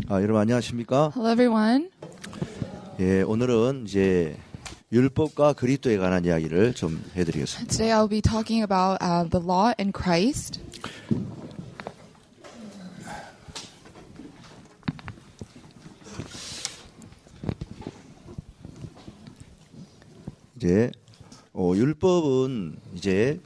여러분 안녕하십니까? Hello, everyone. 예, 오늘은 이제 율법과 그리스도에 관한 이야기를 좀 해드리겠습니다. Today I'll be talking about the law and Christ. 이제 율법은 이제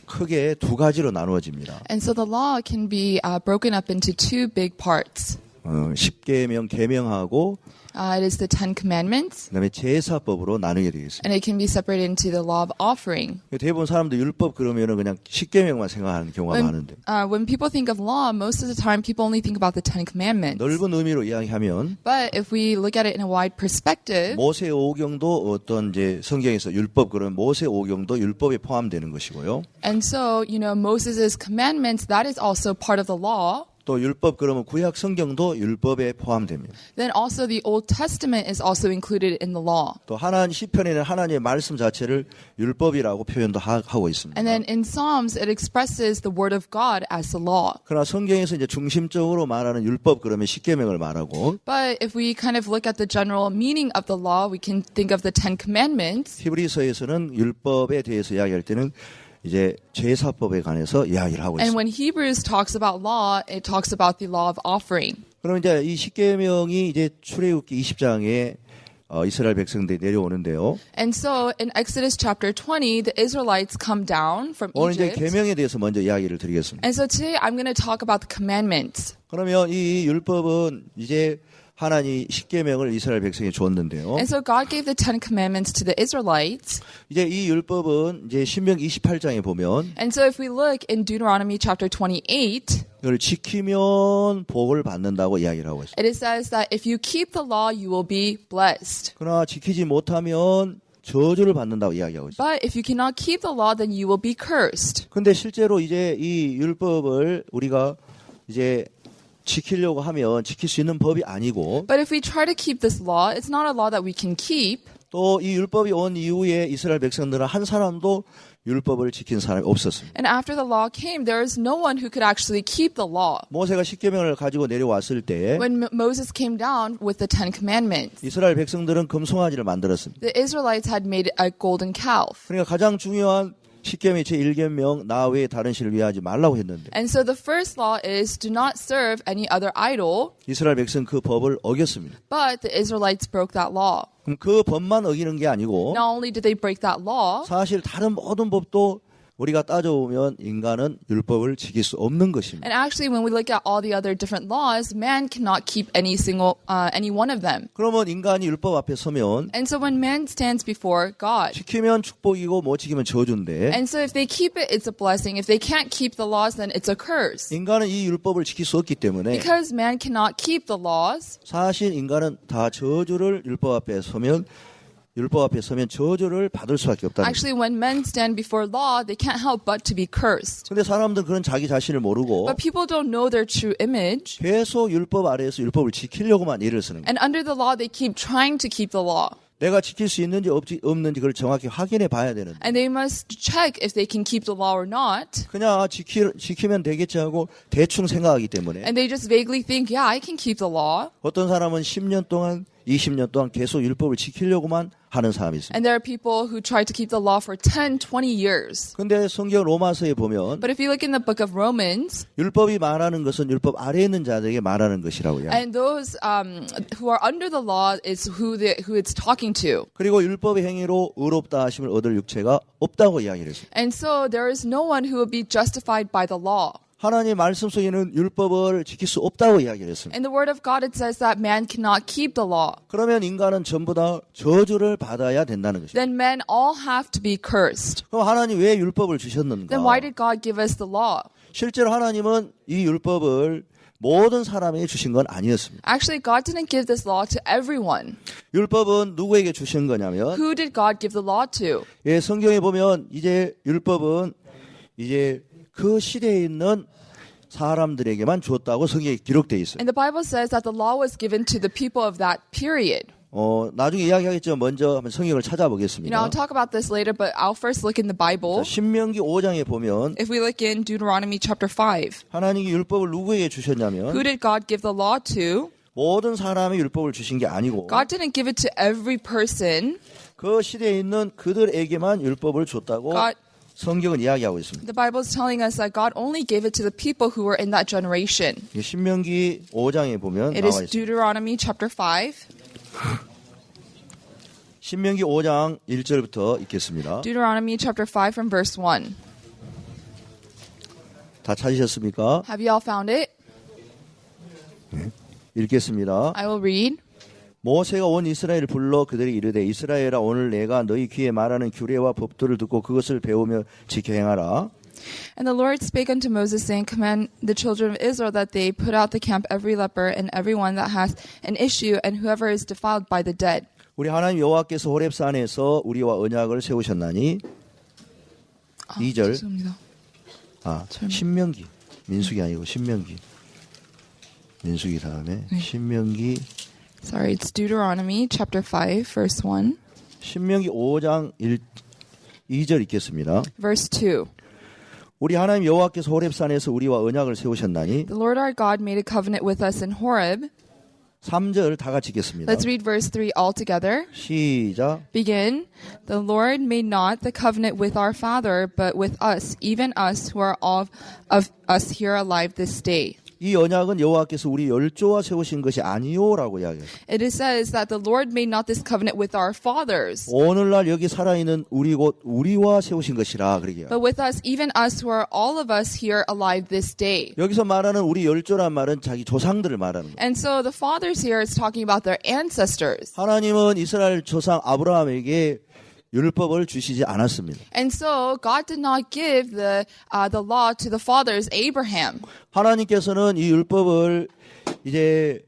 크게 두 가지로 나누어집니다. And so the law can be broken up into two big parts. 10계명 계명하고 It is the Ten Commandments, 그다음에 제사법으로 나누게 되겠습니다. and it can be separated into the law of offering. 대부분 사람들 율법 그러면은 그냥 10계명만 생각하는 경우가 많은데 When people think of law, most of the time people only think about the Ten Commandments. 넓은 의미로 이야기하면 But if we look at it in a wide perspective, 모세 오경도 어떤 이제 성경에서 율법 그러면 모세 오경도 율법에 포함되는 것이고요. and so, Moses' commandments, that is also part of the law. 또 율법 그러면 구약 성경도 율법에 포함됩니다. Then also the Old Testament is also included in the law. 또 하나님 시편에는 하나님의 말씀 자체를 율법이라고 표현도 하고 있습니다. And then in Psalms, it expresses the word of God as the law. 그러나 성경에서 이제 중심적으로 말하는 율법 그러면 십계명을 말하고 But if we kind of look at the general meaning of the law, we can think of the Ten Commandments. 히브리서에서는 율법에 대해서 이야기할 때는 이제 제사법에 관해서 이야기를 하고 And 있습니다. when Hebrews talks about law, it talks about the law of offering. 그럼 이제 이 십계명이 이제 출애굽기 20장에 이스라엘 백성들이 내려오는데요. And so in Exodus chapter 20, the Israelites come down from 오늘 이제 Egypt. 계명에 대해서 먼저 이야기를 드리겠습니다. And so today I'm going to talk about the commandments. 그러면 이 율법은 이제 하나님 십계명을 이스라엘 백성에 줬는데요. And so God gave the Ten Commandments to the Israelites. 이제 이 율법은 이제 신명기 28장에 보면 And so if we look in Deuteronomy chapter 28, 이걸 지키면 복을 받는다고 이야기를 하고 있어요. it says that if you keep the law, you will be blessed. 그러나 지키지 못하면 저주를 받는다고 이야기하고 있어요. But if you cannot keep the law, then you will be cursed. 근데 실제로 이제 이 율법을 우리가 이제 지키려고 하면 지킬 수 있는 법이 아니고 But if we try to keep this law, it's not a law that we can keep. 또 이 율법이 온 이후에 이스라엘 백성들은 한 사람도 율법을 지킨 사람이 없었습니다. And after the law came, there is no one who could actually keep the law. 모세가 십계명을 가지고 내려왔을 때 When Moses came down with the Ten Commandments, 이스라엘 백성들은 금송아지를 만들었습니다. the Israelites had made a golden calf. 그러니까 가장 중요한 십계명의 제1계명 나 외에 다른 신을 위하지 말라고 했는데 And so the first law is do not serve any other idol, 이스라엘 백성 그 법을 어겼습니다. but the Israelites broke that law. 그럼 그 법만 어기는 게 아니고 Not only did they break that law, 사실 다른 모든 법도 우리가 따져보면 인간은 율법을 지킬 수 없는 것입니다. and actually when we look at all the other different laws, man cannot keep any one of them. 그러면 인간이 율법 앞에 서면 And so when man stands before God, 지키면 축복이고 못 지키면 저주인데 and so if they keep it, it's a blessing. If they can't keep the laws, then it's a curse. 인간은 이 율법을 지킬 수 없기 때문에 Because man cannot keep the laws, 사실 인간은 다 저주를 율법 앞에 서면 저주를 받을 수밖에 없다는 거예요. actually when men stand before law, they can't help but to be cursed. 근데 사람들은 그런 자기 자신을 모르고 But people don't know their true image. 계속 율법 아래에서 율법을 지키려고만 일을 쓰는 거예요. And under the law, they keep trying to keep the law. 내가 지킬 수 있는지 없는지 그걸 정확히 확인해 봐야 되는데 And they must check if they can keep the law or not. 그냥 지키면 되겠지 하고 대충 생각하기 때문에 And they just vaguely think, yeah, I can keep the law. 어떤 사람은 10년 동안 20년 동안 계속 율법을 지키려고만 하는 사람이 있습니다. And there are people who try to keep the law for 10, 20 years. 근데 성경 로마서에 보면 But if you look in the book of Romans, 율법이 말하는 것은 율법 아래에 있는 자들에게 말하는 것이라고 이야기합니다. and those who are under the law is who it's talking to. 그리고 율법의 행위로 의롭다 하심을 얻을 육체가 없다고 이야기를 했습니다. And so there is no one who will be justified by the law. 하나님 말씀 속에는 율법을 지킬 수 없다고 이야기를 했습니다. In the word of God, it says that man cannot keep the law. 그러면 인간은 전부 다 저주를 받아야 된다는 것입니다. Then men all have to be cursed. 그럼 하나님 왜 율법을 주셨는가? Then why did God give us the law? 실제로 하나님은 이 율법을 모든 사람에게 주신 건 아니었습니다. Actually, God didn't give this law to everyone. 율법은 누구에게 주신 거냐면 Who did God give the law to? 예, 성경에 보면 이제 율법은 이제 그 시대에 있는 사람들에게만 줬다고 성경에 기록되어 있어요. And the Bible says that the law was given to the people of that period. 나중에 이야기하겠지만 먼저 한번 성경을 You know, 찾아보겠습니다. I'll talk about this later, but I'll first look in the Bible. 자, 신명기 5장에 보면 If we look in Deuteronomy chapter 5, 하나님이 율법을 누구에게 주셨냐면 who did God give the law to? 모든 사람의 율법을 주신 게 아니고 God didn't give it to every person. 그 시대에 있는 그들에게만 율법을 줬다고 God, 성경은 이야기하고 있습니다. the Bible is telling us that God only gave it to the people who were in that generation. 이게 신명기 5장에 보면 It 나와 is 있습니다. Deuteronomy chapter 5. 신명기 5장 1절부터 읽겠습니다. Deuteronomy chapter 5 from verse 1. 다 찾으셨습니까? Have you all found it? 읽겠습니다. I will read. 모세가 온 이스라엘을 불러 그들에게 이르되 이스라엘아 오늘 내가 너희 귀에 말하는 규례와 법도를 듣고 그것을 배우며 지켜 행하라. And the Lord spake unto Moses, saying, Command the children of Israel that they put out the camp every leper and every one that hath an issue and whoever is defiled by the dead. 우리 하나님 여호와께서 호렙산에서 우리와 언약을 세우셨나니 2절 죄송합니다. 신명기 민수기 아니고 신명기 민수기 다음에 신명기 Sorry, it's Deuteronomy chapter 5, verse 1. 신명기 5장 2절 읽겠습니다. Verse 2. 우리 하나님 여호와께서 호렙산에서 우리와 언약을 세우셨나니 The Lord our God made a covenant with us in Horeb. 3절 다 같이 읽겠습니다. Let's read verse 3 all together. 시작. Begin. The Lord made not the covenant with our father, but with us, even us who are of us here alive this day. 이 언약은 여호와께서 우리 열조와 세우신 것이 아니요라고 이야기해요. It says that the Lord made not this covenant with our fathers, 오늘날 여기 살아있는 우리 곧 우리와 세우신 것이라 그러게. but with us, even us who are all of us here alive this day. 여기서 말하는 우리 열조란 말은 자기 조상들을 말하는 거예요. And so the fathers here is talking about their ancestors. 하나님은 이스라엘 조상 아브라함에게 율법을 주시지 않았습니다. And so God did not give the law to the fathers, Abraham. 하나님께서는 이 율법을 이제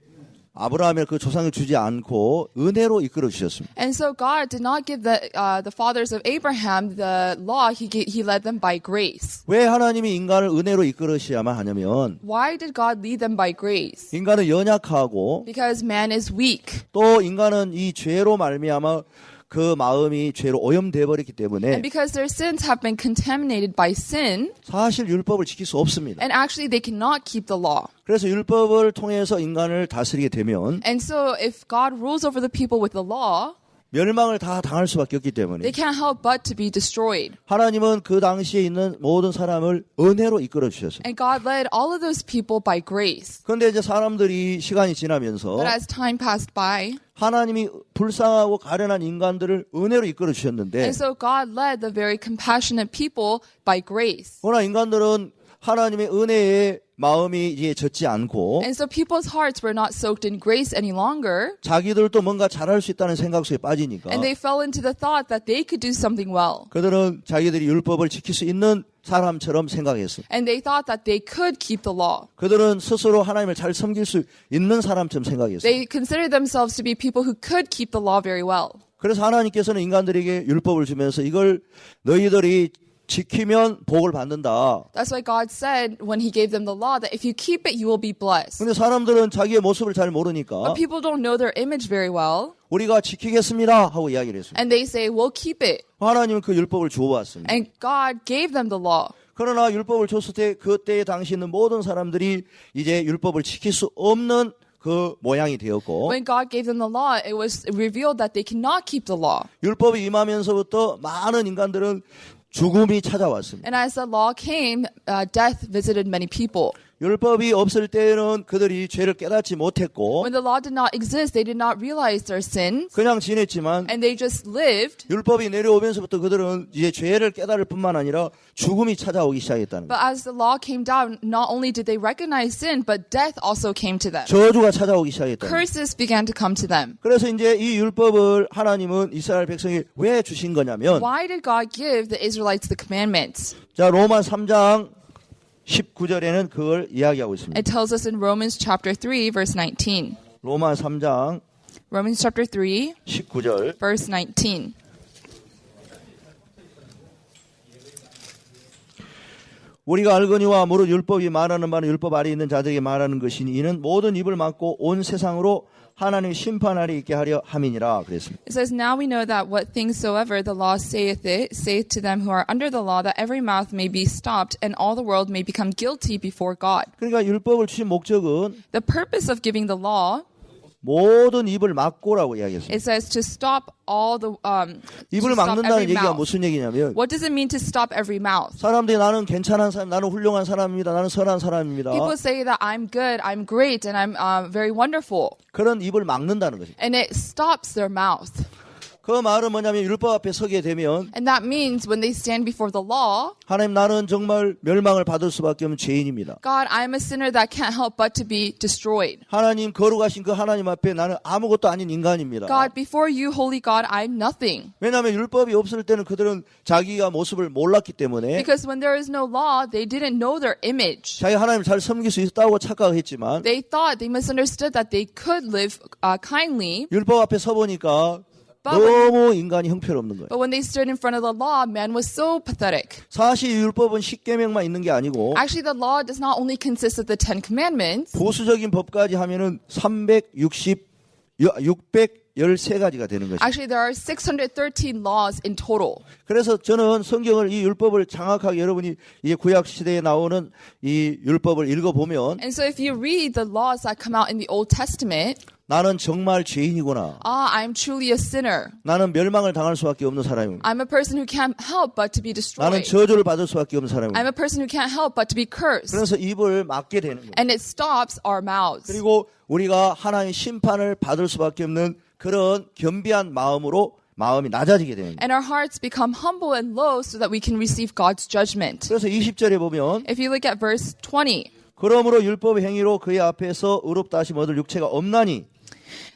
아브라함의 그 조상을 주지 않고 은혜로 이끌어 주셨습니다. And so God did not give the fathers of Abraham the law. He led them by grace. 왜 하나님이 인간을 은혜로 이끌으셔야만 하냐면 Why did God lead them by grace? 인간은 연약하고 Because man is weak. 또 인간은 이 죄로 말미암아 그 마음이 죄로 오염돼 버렸기 때문에 And because their sins have been contaminated by sin, 사실 율법을 지킬 수 없습니다. and actually they cannot keep the law. 그래서 율법을 통해서 인간을 다스리게 되면 And so if God rules over the people with the law, 멸망을 다 당할 수밖에 없기 때문에 they can't help but to be destroyed. 하나님은 그 당시에 있는 모든 사람을 은혜로 이끌어 주셨습니다. And God led all of those people by grace. 그런데 이제 사람들이 시간이 지나면서 But as time passed by, 하나님이 불쌍하고 가련한 인간들을 은혜로 이끌어 주셨는데 and so God led the very compassionate people by grace. 그러나 인간들은 하나님의 은혜에 마음이 이제 젖지 않고 And so people's hearts were not soaked in grace any longer, 자기들도 뭔가 잘할 수 있다는 생각 속에 빠지니까 and they fell into the thought that they could do something well. 그들은 자기들이 율법을 지킬 수 있는 사람처럼 생각했어요. And they thought that they could keep the law. 그들은 스스로 하나님을 잘 섬길 수 있는 사람처럼 생각했어요. They considered themselves to be people who could keep the law very well. 그래서 하나님께서는 인간들에게 율법을 주면서 이걸 너희들이 지키면 복을 받는다. That's why God said when He gave them the law that if you keep it, you will be blessed. 근데 사람들은 자기의 모습을 잘 모르니까 But people don't know their image very well, 우리가 지키겠습니다 하고 이야기를 했습니다. and they say, we'll keep it. 하나님은 그 율법을 주어왔습니다. And God gave them the law. 그러나 율법을 줬을 때 그때에 당시 있는 모든 사람들이 이제 율법을 지킬 수 없는 그 모양이 되었고 When God gave them the law, it was revealed that they cannot keep the law. 율법이 임하면서부터 많은 인간들은 죽음이 찾아왔습니다. And as the law came, death visited many people. 율법이 없을 때는 그들이 죄를 깨닫지 못했고 When the law did not exist, they did not realize their sins, 그냥 지냈지만 and they just lived. 율법이 내려오면서부터 그들은 이제 죄를 깨달을 뿐만 아니라 죽음이 찾아오기 시작했다는 거예요. But as the law came down, not only did they recognize sin, but death also came to them. 저주가 찾아오기 시작했다는 거예요. Curses began to come to them. 그래서 이제 이 율법을 하나님은 이스라엘 백성에게 왜 주신 거냐면 Why did God give the Israelites the commandments? 자 로마 3장 19절에는 그걸 이야기하고 있습니다. It tells us in Romans chapter 3, verse 19. 로마 3장 Romans chapter 3, 19절 verse 19. 우리가 알거니와 무릇 율법이 말하는 바는 율법 아래 있는 자들에게 말하는 것이니 이는 모든 입을 막고 온 세상으로 하나님의 심판 아래 있게 하려 함이니라 그랬습니다. It says, now we know that what things soever the law saith to them who are under the law, that every mouth may be stopped, and all the world may become guilty before God. 그러니까 율법을 주신 목적은 The purpose of giving the law, 모든 입을 막고라고 이야기했습니다. it says to stop all the 입을 to stop 막는다는 every 얘기가 mouth. 무슨 얘기냐면 What does it mean to stop every mouth? 사람들이 나는 괜찮은 사람, 나는 훌륭한 사람입니다. 나는 선한 사람입니다. People say that I'm good, I'm great, and I'm very wonderful, 그런 입을 막는다는 것입니다. and it stops their mouth. 그 말은 뭐냐면 율법 앞에 서게 되면 And that means when they stand before the law, 하나님 나는 정말 멸망을 받을 수밖에 없는 죄인입니다. God, I'm a sinner that can't help but to be destroyed. 하나님 거룩하신 그 하나님 앞에 나는 아무것도 아닌 인간입니다. God, before you, holy God, I'm nothing. 왜냐하면 율법이 없을 때는 그들은 자기가 모습을 몰랐기 때문에 Because when there is no law, they didn't know their image. 자기 하나님 잘 섬길 수 있다고 착각했지만 They thought, they misunderstood that they could live kindly. 율법 앞에 서보니까 But 너무 인간이 형편없는 거예요. when they stood in front of the law, man was so pathetic. 사실 율법은 10계명만 있는 게 아니고 Actually, the law does not only consist of the 10 commandments. 보수적인 법까지 하면은 613가지가 되는 것이죠. Actually, there are 613 laws in total. 그래서 저는 성경을 이 율법을 장악하게 여러분이 이 구약 시대에 나오는 이 율법을 읽어보면 And so if you read the laws that come out in the Old Testament, 나는 정말 죄인이구나. I'm truly a sinner. 나는 멸망을 당할 수밖에 없는 사람이구나. I'm a person who can't help but to be 나는 destroyed. 저주를 받을 수밖에 없는 사람이구나. I'm a person who can't help but to be cursed. 그래서 입을 막게 되는 거예요. And it stops our mouths. 그리고 우리가 하나님의 심판을 받을 수밖에 없는 그런 겸비한 마음이 낮아지게 되는 거예요. And our hearts become humble and low so that we can receive God's judgment. 그래서 20절에 보면 If you look at verse 20, 그러므로 율법의 행위로 그의 앞에서 의롭다 하심 얻을 육체가 없나니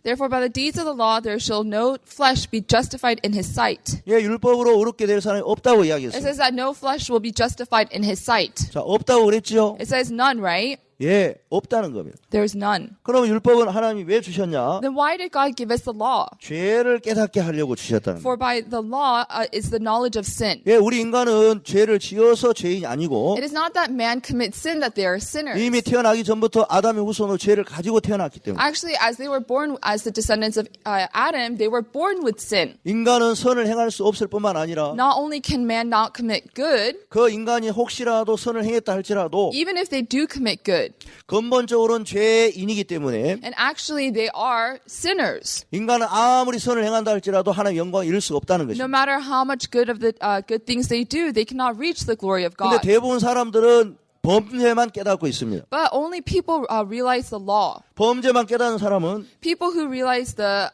therefore by the deeds of the law there shall no flesh be justified in his sight. 예, 율법으로 의롭게 될 사람이 없다고 It 이야기했어요. says that no flesh will be justified in his sight. 자, 없다고 그랬죠? It says none, right? 예, 없다는 겁니다. There's none. 그럼 율법은 하나님이 왜 주셨냐? Then why did God give us the law? 죄를 깨닫게 하려고 주셨다는 거예요. For by the law is the knowledge of sin. 예, 우리 인간은 죄를 지어서 죄인이 아니고 It is not that man commits sin that they are sinners. 이미 태어나기 전부터 아담의 후손으로 죄를 가지고 태어났기 때문에 Actually, as they were born as the descendants of Adam, they were born with sin. 인간은 선을 행할 수 없을 뿐만 아니라 Not only can man not commit good, 그 인간이 혹시라도 선을 행했다 할지라도 even if they do commit good, 근본적으로는 죄인이기 때문에 and actually they are sinners. 인간은 아무리 선을 행한다 할지라도 하나님의 영광을 이룰 수가 없다는 No 것입니다. matter how much good of the good things they do, they cannot reach the glory of 근데 God. 대부분 사람들은 범죄만 깨닫고 있습니다. But only people realize the law. 범죄만 깨닫는 사람은 People who realize the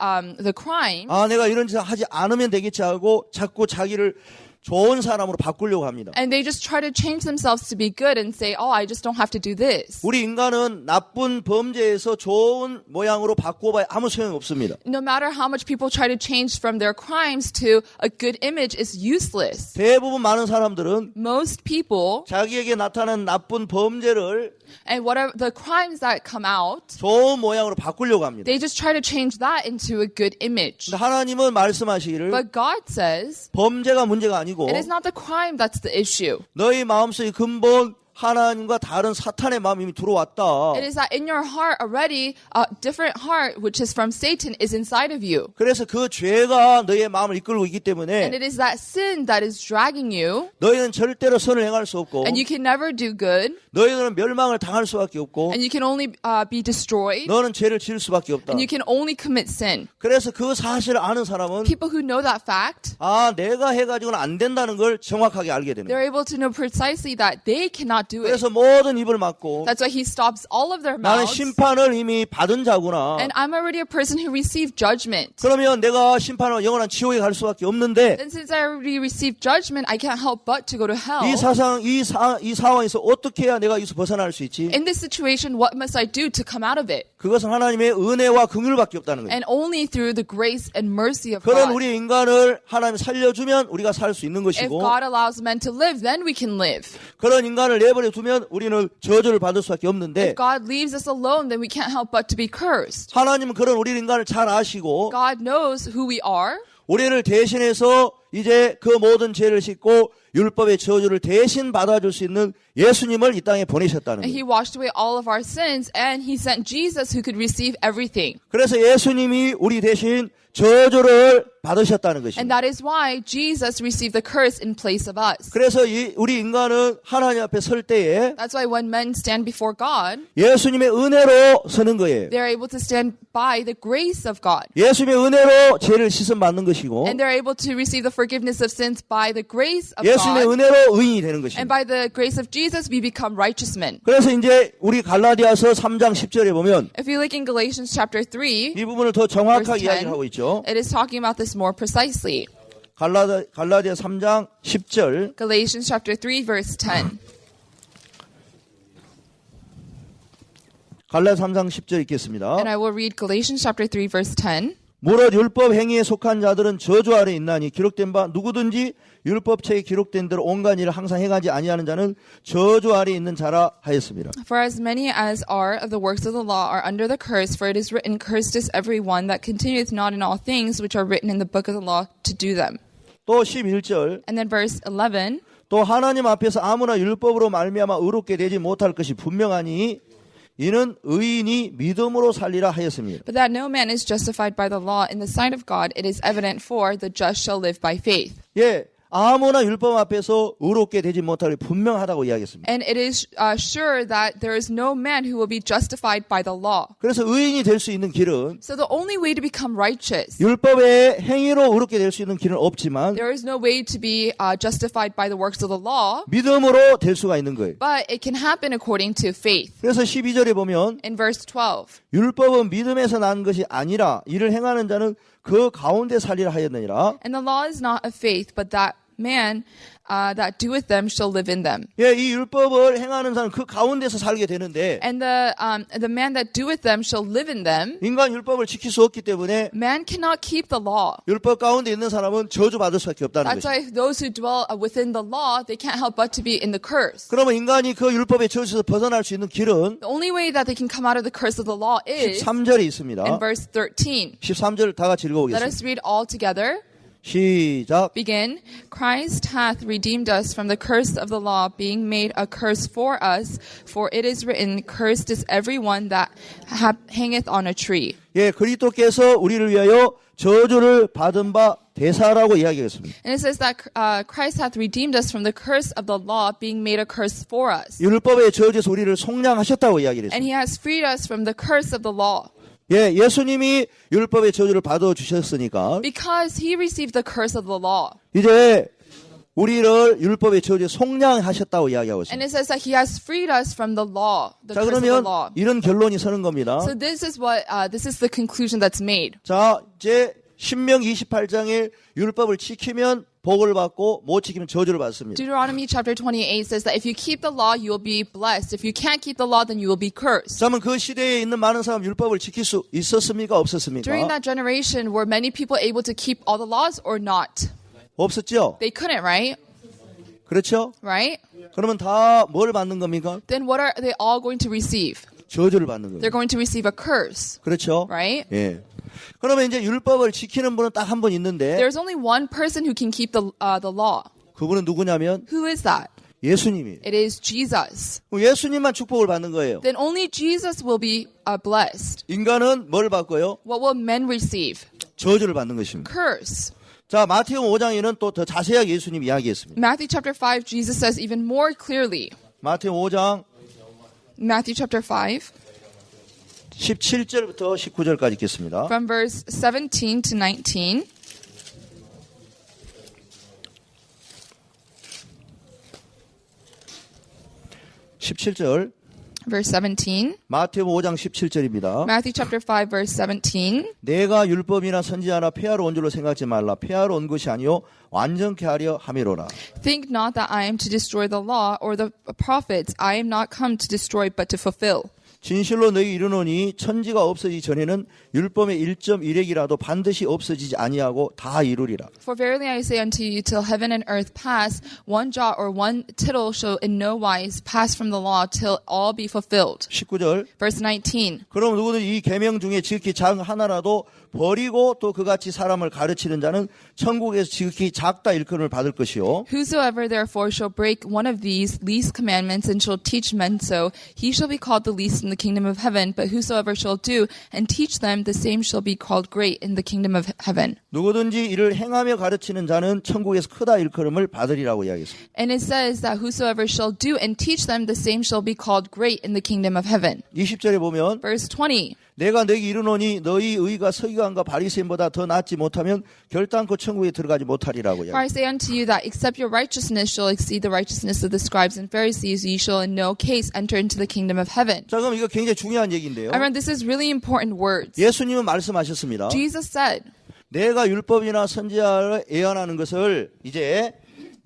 crime, 아 내가 이런 짓을 하지 않으면 되겠지 하고 자꾸 자기를 좋은 사람으로 바꾸려고 합니다. and they just try to change themselves to be good and say, "Oh, I just don't have to do this." 우리 인간은 나쁜 범죄에서 좋은 모양으로 바꿔봐야 아무 소용이 없습니다. No matter how much people try to change from their crimes to a good image is useless. 대부분 많은 사람들은 Most people, 자기에게 나타나는 나쁜 범죄를 and whatever the crimes that come out, 좋은 모양으로 바꾸려고 합니다. they just try to change that into a good image. 근데 하나님은 말씀하시기를 But God says, 범죄가 문제가 아니고 it is not the crime that's the issue. 너희 마음속의 근본 하나님과 다른 사탄의 마음이 이미 들어왔다. It is that in your heart already, a different heart, which is from Satan, is inside of you. 그래서 그 죄가 너희의 마음을 이끌고 있기 And 때문에 it is that sin that is dragging you, 너희는 절대로 선을 행할 수 없고 and you can never do good, 너희는 멸망을 당할 수밖에 없고 and you can only be destroyed, 너는 죄를 지을 수밖에 없다. and you can only commit sin. 그래서 그 사실을 아는 사람은 People who know that fact, 아 내가 해가지고는 안 된다는 걸 정확하게 알게 되는 거예요. they're able to know precisely that they cannot do it. 그래서 모든 입을 막고 That's why he stops all of their 나는 mouths. 심판을 이미 받은 자구나. And I'm already a person who received judgment. 그러면 내가 심판을 영원한 지옥에 갈 수밖에 없는데 And since I already received judgment, I can't help but to go to hell. 이 상황에서 어떻게 해야 내가 여기서 벗어날 수 있지? In this situation, what must I do to come out of it? 그것은 하나님의 은혜와 긍휼밖에 없다는 거예요. And only through the grace and mercy of 그런 God. 우리 인간을 하나님이 살려주면 우리가 살 수 있는 If 것이고 God allows men to live, then we can live. 그런 인간을 내버려 두면 우리는 저주를 받을 수밖에 없는데 If God leaves us alone, then we can't help but to be cursed. 하나님은 그런 우리 인간을 잘 아시고 God knows who we are. 우리를 대신해서 이제 그 모든 죄를 씻고 율법의 저주를 대신 받아줄 수 있는 예수님을 이 땅에 보내셨다는 And 거예요. he washed away all of our sins, and he sent Jesus who could receive everything. 그래서 예수님이 우리 대신 저주를 받으셨다는 And 것입니다. that is why Jesus received the curse in place of us. 그래서 우리 인간은 하나님 앞에 설 때에 That's why when men stand before God, 예수님의 은혜로 서는 거예요. they're able to stand by the grace of God. 예수님의 은혜로 죄를 씻음 받는 것이고 And they're able to receive the forgiveness of sins by the grace of 예수님의 God. 은혜로 의인이 되는 And 것입니다. by the grace of Jesus, we become righteous men. 그래서 이제 우리 갈라디아서 3장 10절에 보면 If you look in Galatians chapter 3, 이 부분을 더 정확하게 Verse 10. 이야기를 하고 있죠. it is talking about this more precisely. 갈라디아 3장 10절 Galatians chapter 3, verse 10. 갈라디아 3장 10절 읽겠습니다. And I will read Galatians chapter 3, verse 10. 무릇 율법 행위에 속한 자들은 저주 아래 있나니 기록된 바 누구든지 율법책에 기록된 대로 온갖 일을 항상 행하지 아니하는 자는 저주 아래 있는 자라 하였습니다. For as many as are of the works of the law are under the curse, for it is written, Cursed is every one that continueth not in all things which are written in the book of the law to do them. 또 11절 And then verse 11. 또 하나님 앞에서 아무나 율법으로 말미암아 의롭게 되지 못할 것이 분명하니 이는 의인이 믿음으로 살리라 하였습니다. But that no man is justified by the law in the sight of God, it is evident, for the just shall live by faith. 예, 아무나 율법 앞에서 의롭게 되지 못할 것이 분명하다고 이야기했습니다. And it is sure that there is no man who will be justified by the law. 그래서 의인이 될 수 있는 길은 So the only way to become righteous, 율법의 행위로 의롭게 될 수 있는 길은 없지만 there is no way to be justified by the works of the law, 믿음으로 될 수가 있는 거예요. but it can happen according to faith. 그래서 12절에 보면 In verse 12. 율법은 믿음에서 난 것이 아니라 이를 행하는 자는 그 가운데 살리라 하였느니라. And the law is not of faith, but that man that doeth them shall live in them. 예, 이 율법을 행하는 자는 그 가운데서 살게 되는데 And the man that doeth them shall live in them. 인간 율법을 지킬 수 없기 때문에 Man cannot keep the law. 율법 가운데 있는 사람은 저주받을 수밖에 없다는 That's 것이죠. why those who dwell within the law, they can't help but to be in the curse. 그러면 인간이 그 율법의 저주에서 벗어날 수 있는 길은 The only way that they can come out of the curse of the law is 13절에 있습니다. in verse 13. 13절 다 같이 Let 읽어보겠습니다. us read all together. 시작. Begin. Christ hath redeemed us from the curse of the law, being made a curse for us. For it is written, Cursed is every one that hangeth on a tree. 예, 그리스도께서 우리를 위하여 저주를 받은 바 대사라고 이야기했습니다. And it says that Christ hath redeemed us from the curse of the law, being made a curse for us. 율법의 저주에서 우리를 속량하셨다고 이야기를 And 했습니다. he has freed us from the curse of the law. 예, 예수님이 율법의 저주를 받아 주셨으니까 Because he received the curse of the law. 이제 우리를 율법의 저주에 속량하셨다고 이야기하고 And 있습니다. it says that he has freed us from the law, the 자, curse of the 그러면 law. 이런 결론이 서는 겁니다. So this is the conclusion that's made. 자, 이제 신명기 28장에 율법을 지키면 복을 받고 못 지키면 저주를 받습니다. Deuteronomy chapter 28 says that if you keep the law, you will be blessed. If you can't keep the law, then you will be cursed. 그러면 그 시대에 있는 많은 사람 율법을 지킬 수 있었습니까? 없었습니까? During that generation, were many people able to keep all the laws or not? 없었죠? They couldn't, right? 그렇죠? Right? 그러면 다 뭘 받는 겁니까? Then what are they all going to receive? 저주를 받는 They're 거예요. going to receive a curse, 그렇죠? right? 예. 그러면 이제 율법을 지키는 분은 딱 한 분 있는데 There's only one person who can keep the law. 그분은 누구냐면 Who is that? 예수님이에요. It is Jesus. 그럼 예수님만 축복을 받는 거예요. Then only Jesus will be blessed. 인간은 뭘 받고요? What will men receive? 저주를 받는 것입니다. Curse. 자, 마태복음 5장에는 또 더 자세하게 예수님 이야기했습니다. Matthew chapter 5, Jesus says even more clearly. 마태복음 5장 Matthew chapter 5, 17절부터 19절까지 읽겠습니다. from verse 17 to 19. Verse 17. 마태복음 5장 17절입니다. Matthew chapter 5, verse 17. 내가 율법이나 선지자나 폐하러 온 줄로 생각하지 말라. 폐하러 온 것이 아니요 완전케 하려 함이로라. Think not that I am to destroy the law or the prophets. I am not come to destroy but to fulfill. 진실로 너희 이르노니 천지가 없어지기 전에는 율법의 1.1획이라도 반드시 없어지지 아니하고 다 이루리라. For verily I say unto you, till heaven and earth pass, one jot or one tittle shall in no wise pass from the law till all be fulfilled. 19절. Verse 19. 그럼 누구든지 이 계명 중에 지극히 작은 하나라도 버리고 또 그같이 사람을 가르치는 자는 천국에서 지극히 작다 일컬음을 받을 것이요. Whosoever therefore shall break one of these least commandments and shall teach men so, he shall be called the least in the kingdom of heaven. But whosoever shall do and teach them, the same shall be called great in the kingdom of heaven. 누구든지 이를 행하며 가르치는 자는 천국에서 크다 일컬음을 받으리라고 이야기했습니다. And it says that whosoever shall do and teach them, the same shall be called great in the kingdom of heaven. 20절에 보면 Verse 20. 내가 너에게 이르노니 너희 의가 서기관과 바리새인보다 더 낫지 못하면 결단코 천국에 들어가지 못하리라고 For I say unto you that except your righteousness shall exceed the righteousness of the scribes and Pharisees, ye shall in no case enter into the kingdom of heaven. 자, 그럼 이거 굉장히 중요한 얘기인데요. Everyone, this is really important words. 예수님은 말씀하셨습니다. Jesus said, 내가 율법이나 선지자를 예언하는 것을 이제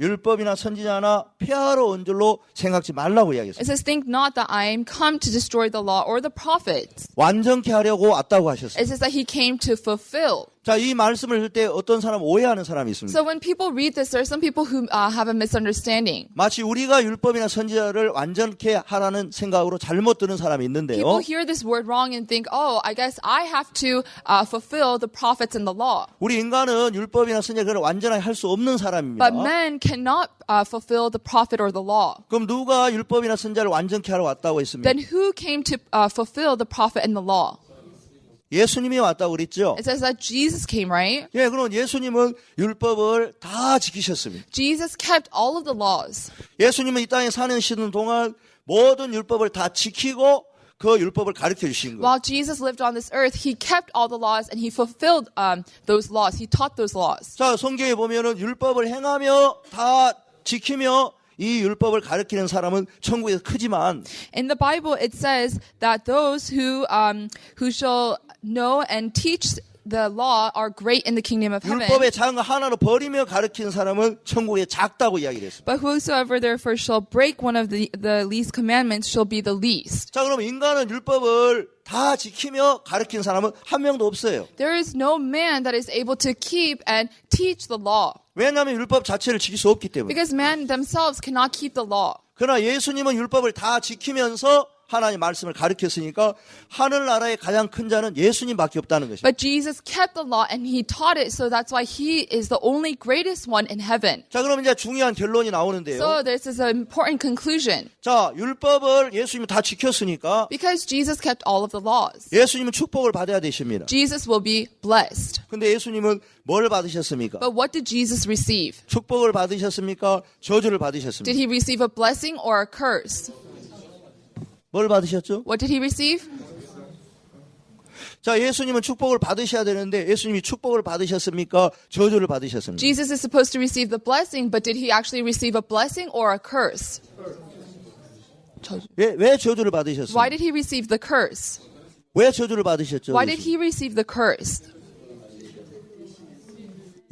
율법이나 선지자나 폐하러 온 줄로 생각지 말라고 이야기했습니다. it says, think not that I am come to destroy the law or the prophets. 완전케 하려고 왔다고 하셨습니다. It says that he came to fulfill. 자, 이 말씀을 할 때 어떤 사람 오해하는 사람이 있습니다. So when people read this, there are some people who have a misunderstanding. 마치 우리가 율법이나 선지자를 완전케 하라는 생각으로 잘못 들은 사람이 있는데요. People hear this word wrong and think, oh, I guess I have to fulfill the prophets and the law. 우리 인간은 율법이나 선지자를 완전하게 할 수 없는 사람입니다. But men cannot fulfill the prophet or the law. 그럼 누가 율법이나 선지자를 완전케 하러 왔다고 했습니까? Then who came to fulfill the prophet and the law? 예수님이 왔다고 그랬죠. It says that Jesus came, right? 예, 그럼 예수님은 율법을 다 지키셨습니다. Jesus kept all of the laws. 예수님은 이 땅에 사시는 동안 모든 율법을 다 지키고 그 율법을 가르쳐 주신 거예요. While Jesus lived on this earth, he kept all the laws and he fulfilled those laws. He taught those laws. 자, 성경에 보면은 율법을 행하며 다 지키며 이 율법을 가르치는 사람은 천국에서 크지만 In the Bible, it says that those who shall know and teach the law are great in the kingdom of heaven. 율법의 작은 거 하나로 버리며 가르치는 사람은 천국에 작다고 이야기를 했습니다. But whosoever therefore shall break one of the least commandments shall be the least. 자, 그럼 인간은 율법을 다 지키며 가르치는 사람은 한 명도 없어요. There is no man that is able to keep and teach the law. 왜냐하면 율법 자체를 지킬 수 없기 때문에. Because men themselves cannot keep the law. 그러나 예수님은 율법을 다 지키면서 하나님 말씀을 가르쳤으니까 하늘나라의 가장 큰 자는 예수님밖에 없다는 것입니다. But Jesus kept the law and he taught it, so that's why he is the only greatest one in heaven. 자, 그럼 이제 중요한 결론이 나오는데요. So this is an important conclusion. 자, 율법을 예수님이 다 지켰으니까 Because Jesus kept all of the laws, 예수님은 축복을 받아야 되십니다. Jesus will be blessed. 근데 예수님은 뭘 받으셨습니까? But what did Jesus receive? 축복을 받으셨습니까? 저주를 Did 받으셨습니까? he receive a blessing or a curse? 뭘 받으셨죠? What did he receive? 자, 예수님은 축복을 받으셔야 되는데 예수님이 축복을 받으셨습니까? 저주를 받으셨습니까? Jesus is supposed to receive the blessing, but did he actually receive a blessing or a curse? 왜 저주를 Why 받으셨습니까? did he receive the curse? 왜 저주를 받으셨죠? Why did he receive the curse?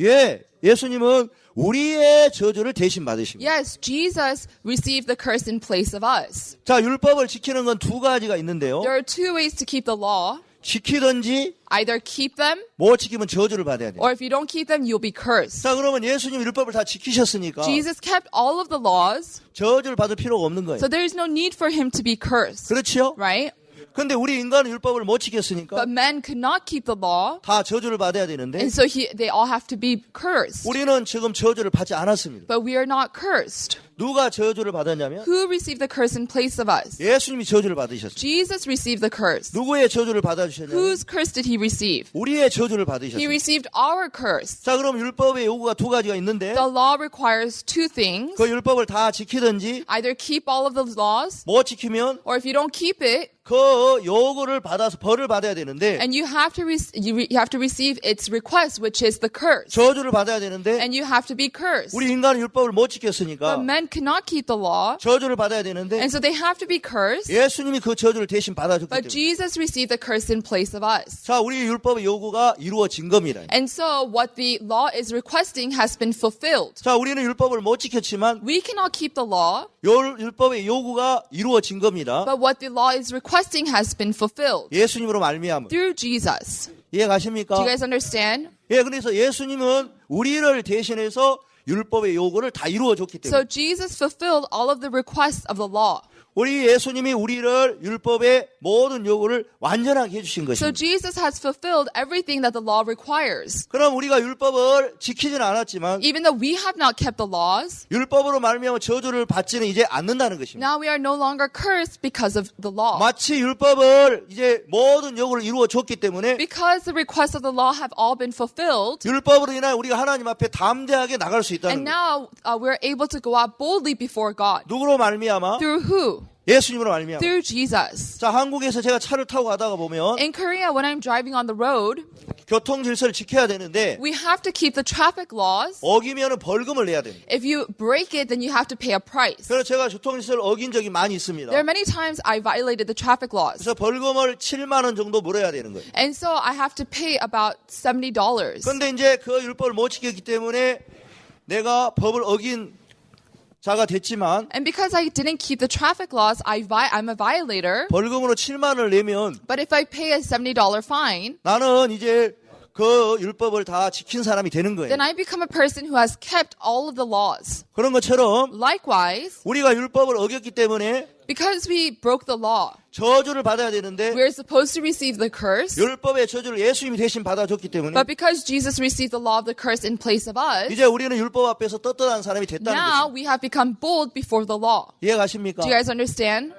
예, 예수님은 우리의 저주를 대신 받으십니다. Yes, Jesus received the curse in place of us. 자, 율법을 지키는 건 두 가지가 있는데요. There are two ways to keep the law. 지키든지 Either keep them, 못 지키면 저주를 받아야 돼요. or if you don't keep them, you'll be cursed. 자, 그러면 예수님 율법을 다 지키셨으니까 Jesus kept all of the laws, 저주를 받을 필요가 없는 거예요. so there is no need for him to be cursed. 그렇죠? Right? 근데 우리 인간은 율법을 못 지켰으니까 But men could not keep the law, 다 저주를 받아야 되는데 and so they all have to be cursed. 우리는 지금 저주를 받지 않았습니다. But we are not cursed. 누가 저주를 받았냐면 Who received the curse in place of us? 예수님이 저주를 받으셨어요. Jesus received the curse. 누구의 저주를 받아주셨냐면 Whose curse did he receive? 우리의 저주를 He 받으셨어요. received our curse. 자, 그럼 율법의 요구가 두 가지가 있는데 The law requires two things. 그 율법을 다 지키든지 Either keep all of the laws, 못 지키면 or if you don't keep it, 그 요구를 받아서 벌을 받아야 되는데 and you have to receive its request, which is the curse. 저주를 받아야 되는데 And you have to be cursed. 우리 인간은 율법을 못 But 지켰으니까 men cannot keep the law, 저주를 받아야 되는데 and so they have to be cursed. 예수님이 그 저주를 대신 받아줬기 But 때문에 Jesus received the curse in place of us. 자, 우리 율법의 요구가 이루어진 겁니다. And so what the law is requesting has been fulfilled. 자, 우리는 율법을 못 지켰지만 We cannot keep the law, 율법의 요구가 이루어진 겁니다. but what the law is requesting has been fulfilled 예수님으로 말미암아. through Jesus. 이해 가십니까? Do you guys understand? 예, 그래서 예수님은 우리를 대신해서 율법의 요구를 다 이루어 줬기 때문에 So Jesus fulfilled all of the requests of the law. 우리 예수님이 우리를 율법의 모든 요구를 완전하게 해주신 So 것입니다. Jesus has fulfilled everything that the law requires. 그럼 우리가 율법을 지키지는 않았지만 Even though we have not kept the laws, 율법으로 말미암아 저주를 받지는 이제 않는다는 것입니다. now we are no longer cursed because of the law. 마치 율법을 이제 모든 요구를 이루어 줬기 때문에 Because the requests of the law have all been fulfilled, 율법으로 인하여 우리가 하나님 앞에 담대하게 나갈 수 있다는 and 거예요. now we're able to go out boldly before God. 누구로 말미암아? Through who? 예수님으로 말미암아. Through Jesus. 자, 한국에서 제가 차를 타고 가다가 보면 In Korea, when I'm driving on the road, 교통 질서를 지켜야 되는데 we have to keep the traffic laws. 어기면은 벌금을 내야 됩니다. If you break it, then you have to pay a price. 그래서 제가 교통 질서를 어긴 적이 많이 있습니다. There are many times I violated the traffic laws. 그래서 벌금을 7만 원 정도 물어야 되는 거예요. And so I have to pay about $70. 그런데 이제 그 율법을 못 지켰기 때문에 내가 법을 어긴 자가 됐지만 And because I didn't keep the traffic laws, I'm a violator. 벌금으로 7만 원을 내면 But if I pay a $70 fine, 나는 이제 그 율법을 다 지킨 사람이 되는 거예요. then I become a person who has kept all of the laws. 그런 것처럼 Likewise, 우리가 율법을 어겼기 때문에 because we broke the law, 저주를 받아야 되는데 we're supposed to receive the curse. 율법의 저주를 예수님이 대신 받아줬기 때문에 But because Jesus received the law of the curse in place of us, 이제 우리는 율법 앞에서 떳떳한 사람이 됐다는 now 것입니다. we have become bold before the law. 이해 가십니까? Do you guys understand?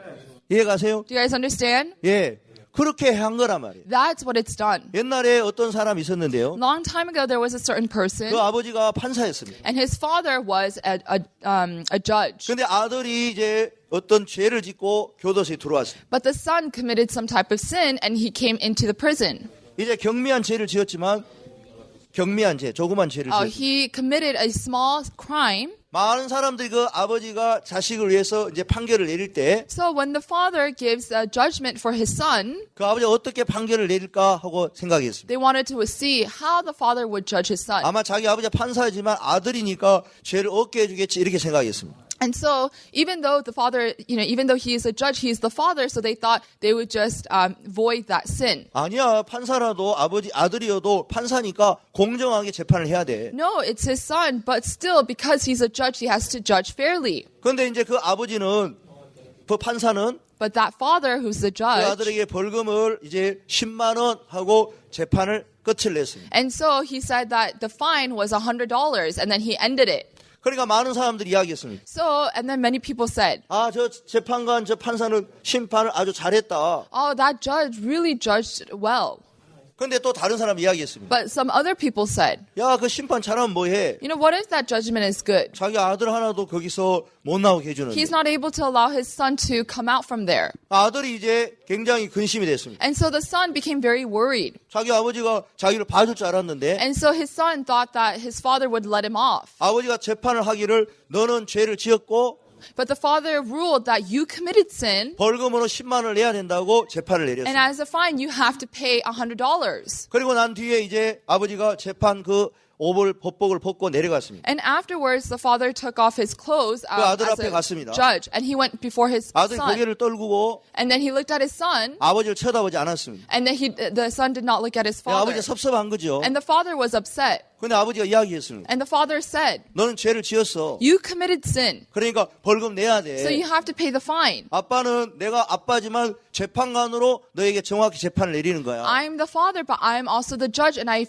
이해 가세요? Do you guys understand? 예. 그렇게 한 거란 말이에요. That's what it's done. 옛날에 어떤 사람이 있었는데요. Long time ago, there was a certain person, 그 아버지가 판사였습니다. and his father was a judge. 근데 아들이 이제 어떤 죄를 짓고 교도소에 들어왔어요. But the son committed some type of sin, and he came into the prison. 이제 경미한 죄를 지었지만 경미한 죄, 조그만 죄를 지었어요. He committed a small crime. 많은 사람들이 그 아버지가 자식을 위해서 이제 판결을 내릴 때 그 So when the father gives a judgment for his son, 아버지가 어떻게 판결을 내릴까 하고 생각했습니다. they wanted to see how the father would judge his son. 아마 자기 아버지가 판사이지만 아들이니까 죄를 없게 해주겠지 이렇게 생각했습니다. And so, even though the father, even though he is a judge, he is the father, so they thought they would just void that sin. 아니야, 판사라도 아들이어도 판사니까 공정하게 재판을 해야 돼. No, it's his son, but still, because he's a judge, he has to judge fairly. 그런데 이제 그 아버지는 그 판사는 But that father, who's the 그 judge, 아들에게 벌금을 이제 10만 원 하고 재판을 끝을 냈습니다. and so he said that the fine was $100, and then he ended it. 그러니까 많은 사람들이 이야기했습니다. So, and then many people said, 아, 저 재판관, 저 판사는 심판을 아주 잘했다. oh, that judge really judged well. 그런데 또 다른 사람이 이야기했습니다. But some other people said, 야, 그 심판 잘하면 뭐해? what if that judgment is good? 자기 아들 하나도 거기서 못 나오게 해주는데. He's not able to allow his son to come out from there. 아들이 이제 굉장히 근심이 됐습니다. And so the son became very worried. 자기 아버지가 자기를 봐줄 줄 알았는데 And so his son thought that his father would let him off. 아버지가 재판을 하기를 너는 죄를 지었고 But the father ruled that you committed sin, 벌금으로 10만 원을 내야 된다고 재판을 and 내렸습니다. as a fine, you have to pay $100. 그리고 난 뒤에 이제 아버지가 재판 그 법복을 벗고 내려갔습니다. And afterwards, the father took off his clothes 아들 as 앞에 a 갔습니다. judge, and he went before his 아들이 son. 고개를 떨구고 And then he looked at his son, 아버지를 쳐다보지 않았습니다. and then the son did not look at his father. 아버지가 섭섭한 거죠. And the father was upset. 근데 아버지가 이야기했습니다. And the father said, 너는 죄를 지었어. you committed sin, 그러니까 벌금 내야 so you 돼. have to pay the fine. 아빠는 내가 아빠지만 재판관으로 너에게 정확히 재판을 내리는 거야. I'm the father, but I am also the judge, and I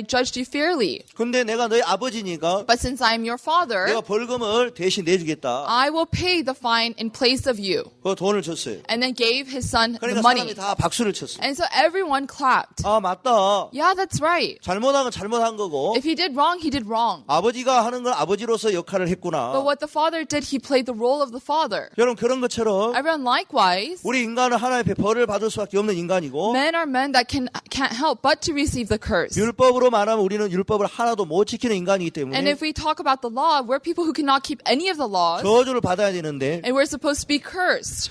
judged you fairly. 근데 내가 너의 아버지니까 But since I am your father, 내가 벌금을 대신 내주겠다. I will pay the fine in place of you. 그 돈을 줬어요. And then gave his son the 그러니까 money. 사람이 다 박수를 쳤어요. And so everyone clapped. 아, 맞다. Yeah, that's right. 잘못한 건 잘못한 거고 If he did wrong, he did wrong. 아버지가 하는 건 아버지로서 역할을 했구나. But what the father did, he played the role of the father. 여러분 그런 것처럼 Everyone likewise, 우리 인간은 하나님 앞에 벌을 받을 수밖에 없는 인간이고 men are men that can't help but to receive the curse. 율법으로 말하면 우리는 율법을 하나도 못 지키는 인간이기 And 때문에 if we talk about the law, we're people who cannot keep any of the laws, 저주를 받아야 되는데 and we're supposed to be cursed.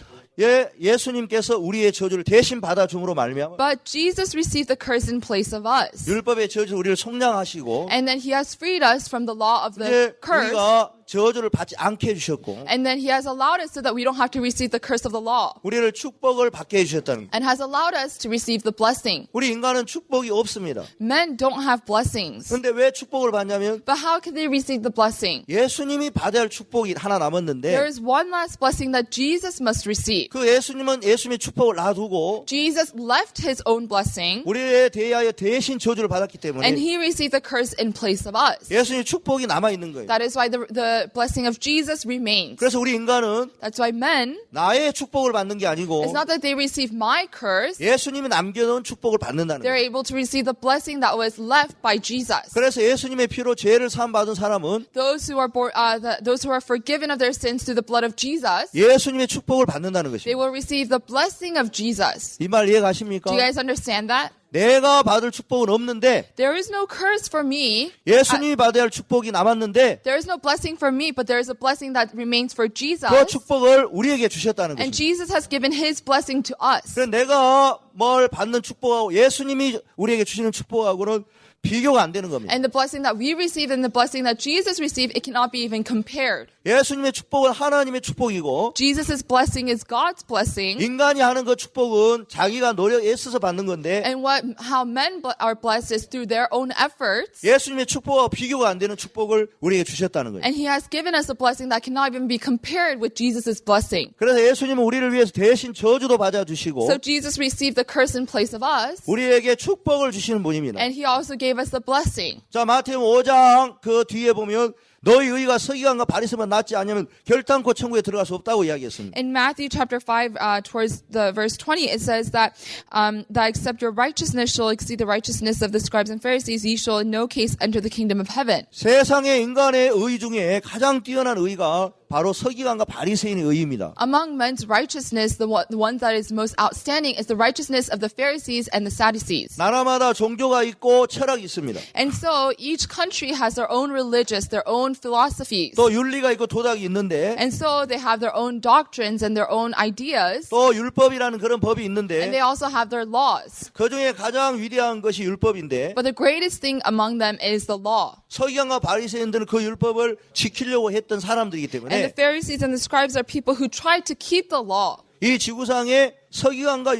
예수님께서 우리의 저주를 대신 받아줌으로 말미암아 But Jesus received the curse in place of us. 율법의 저주 우리를 속량하시고 And then he has freed us from the law of the 이제 curse. 우리가 저주를 받지 않게 해주셨고 And then he has allowed us so that we don't have to receive the curse of the law. 우리를 축복을 받게 해주셨다는 거예요. And has allowed us to receive the blessing. 우리 인간은 축복이 없습니다. Men don't have blessings. 그런데 왜 축복을 받냐면 But how can they receive the blessing? 예수님이 받아야 할 축복이 하나 There 남았는데 is one last blessing that Jesus must receive. 그 예수님은 예수님의 축복을 놔두고 Jesus left his own blessing, 우리에 대하여 대신 저주를 받았기 and 때문에 he received the curse in place of us. 예수님의 축복이 남아있는 거예요. That is why the blessing of Jesus remains. 그래서 우리 인간은 That's why men, 나의 축복을 받는 게 아니고 it's not that they receive my curse, 예수님이 남겨놓은 축복을 받는다는 they're 거예요. able to receive the blessing that was left by Jesus. 그래서 예수님의 피로 죄를 사함받은 사람은 Those who are forgiven of their sins through the blood of Jesus, 예수님의 축복을 받는다는 they 것입니다. will receive the blessing of Jesus. 이 말 이해 가십니까? Do you guys understand that? 내가 받을 축복은 없는데 There is no curse for me. 예수님이 받아야 할 축복이 남았는데 There is no blessing for me, but there is a blessing that remains for Jesus. 그 축복을 우리에게 주셨다는 And 것입니다. Jesus has given his blessing to us. 그래서 내가 뭘 받는 축복하고 예수님이 우리에게 주시는 축복하고는 비교가 안 되는 겁니다. And the blessing that we receive and the blessing that Jesus received, it cannot be even compared. 예수님의 축복은 하나님의 축복이고 Jesus' blessing is God's blessing. 인간이 하는 그 축복은 자기가 노력 애써서 받는 건데 And how men are blessed is through their own efforts. 예수님의 축복과 비교가 안 되는 축복을 우리에게 주셨다는 거예요. And he has given us a blessing that cannot even be compared with Jesus' blessing. 그래서 예수님은 우리를 위해서 대신 저주도 받아주시고 So Jesus received the curse in place of us. 우리에게 축복을 주시는 분입니다. And he also gave us the blessing. 자, 마태복음 5장 그 뒤에 보면 너희 의가 서기관과 바리새인보다 낫지 않으면 결단코 천국에 들어갈 수 없다고 이야기했습니다. In Matthew chapter 5, towards the verse 20, it says that except your righteousness shall exceed the righteousness of the scribes and Pharisees, ye shall in no case enter the kingdom of heaven. 세상의 인간의 의 중에 가장 뛰어난 의가 바로 서기관과 바리새인의 의입니다. Among men's righteousness, the one that is most outstanding is the righteousness of the Pharisees and the Sadducees. 나라마다 종교가 있고 철학이 있습니다. And so each country has their own religious, their own philosophies. 또 윤리가 있고 도덕이 있는데 And so they have their own doctrines and their own ideas. 또 율법이라는 그런 법이 And they 있는데 also have their laws. 그 중에 가장 위대한 것이 율법인데 But the greatest thing among them is the law. 서기관과 바리새인들은 그 율법을 지키려고 했던 사람들이기 And 때문에 the Pharisees and the scribes are people who try to keep the law. 이 지구상에 서기관과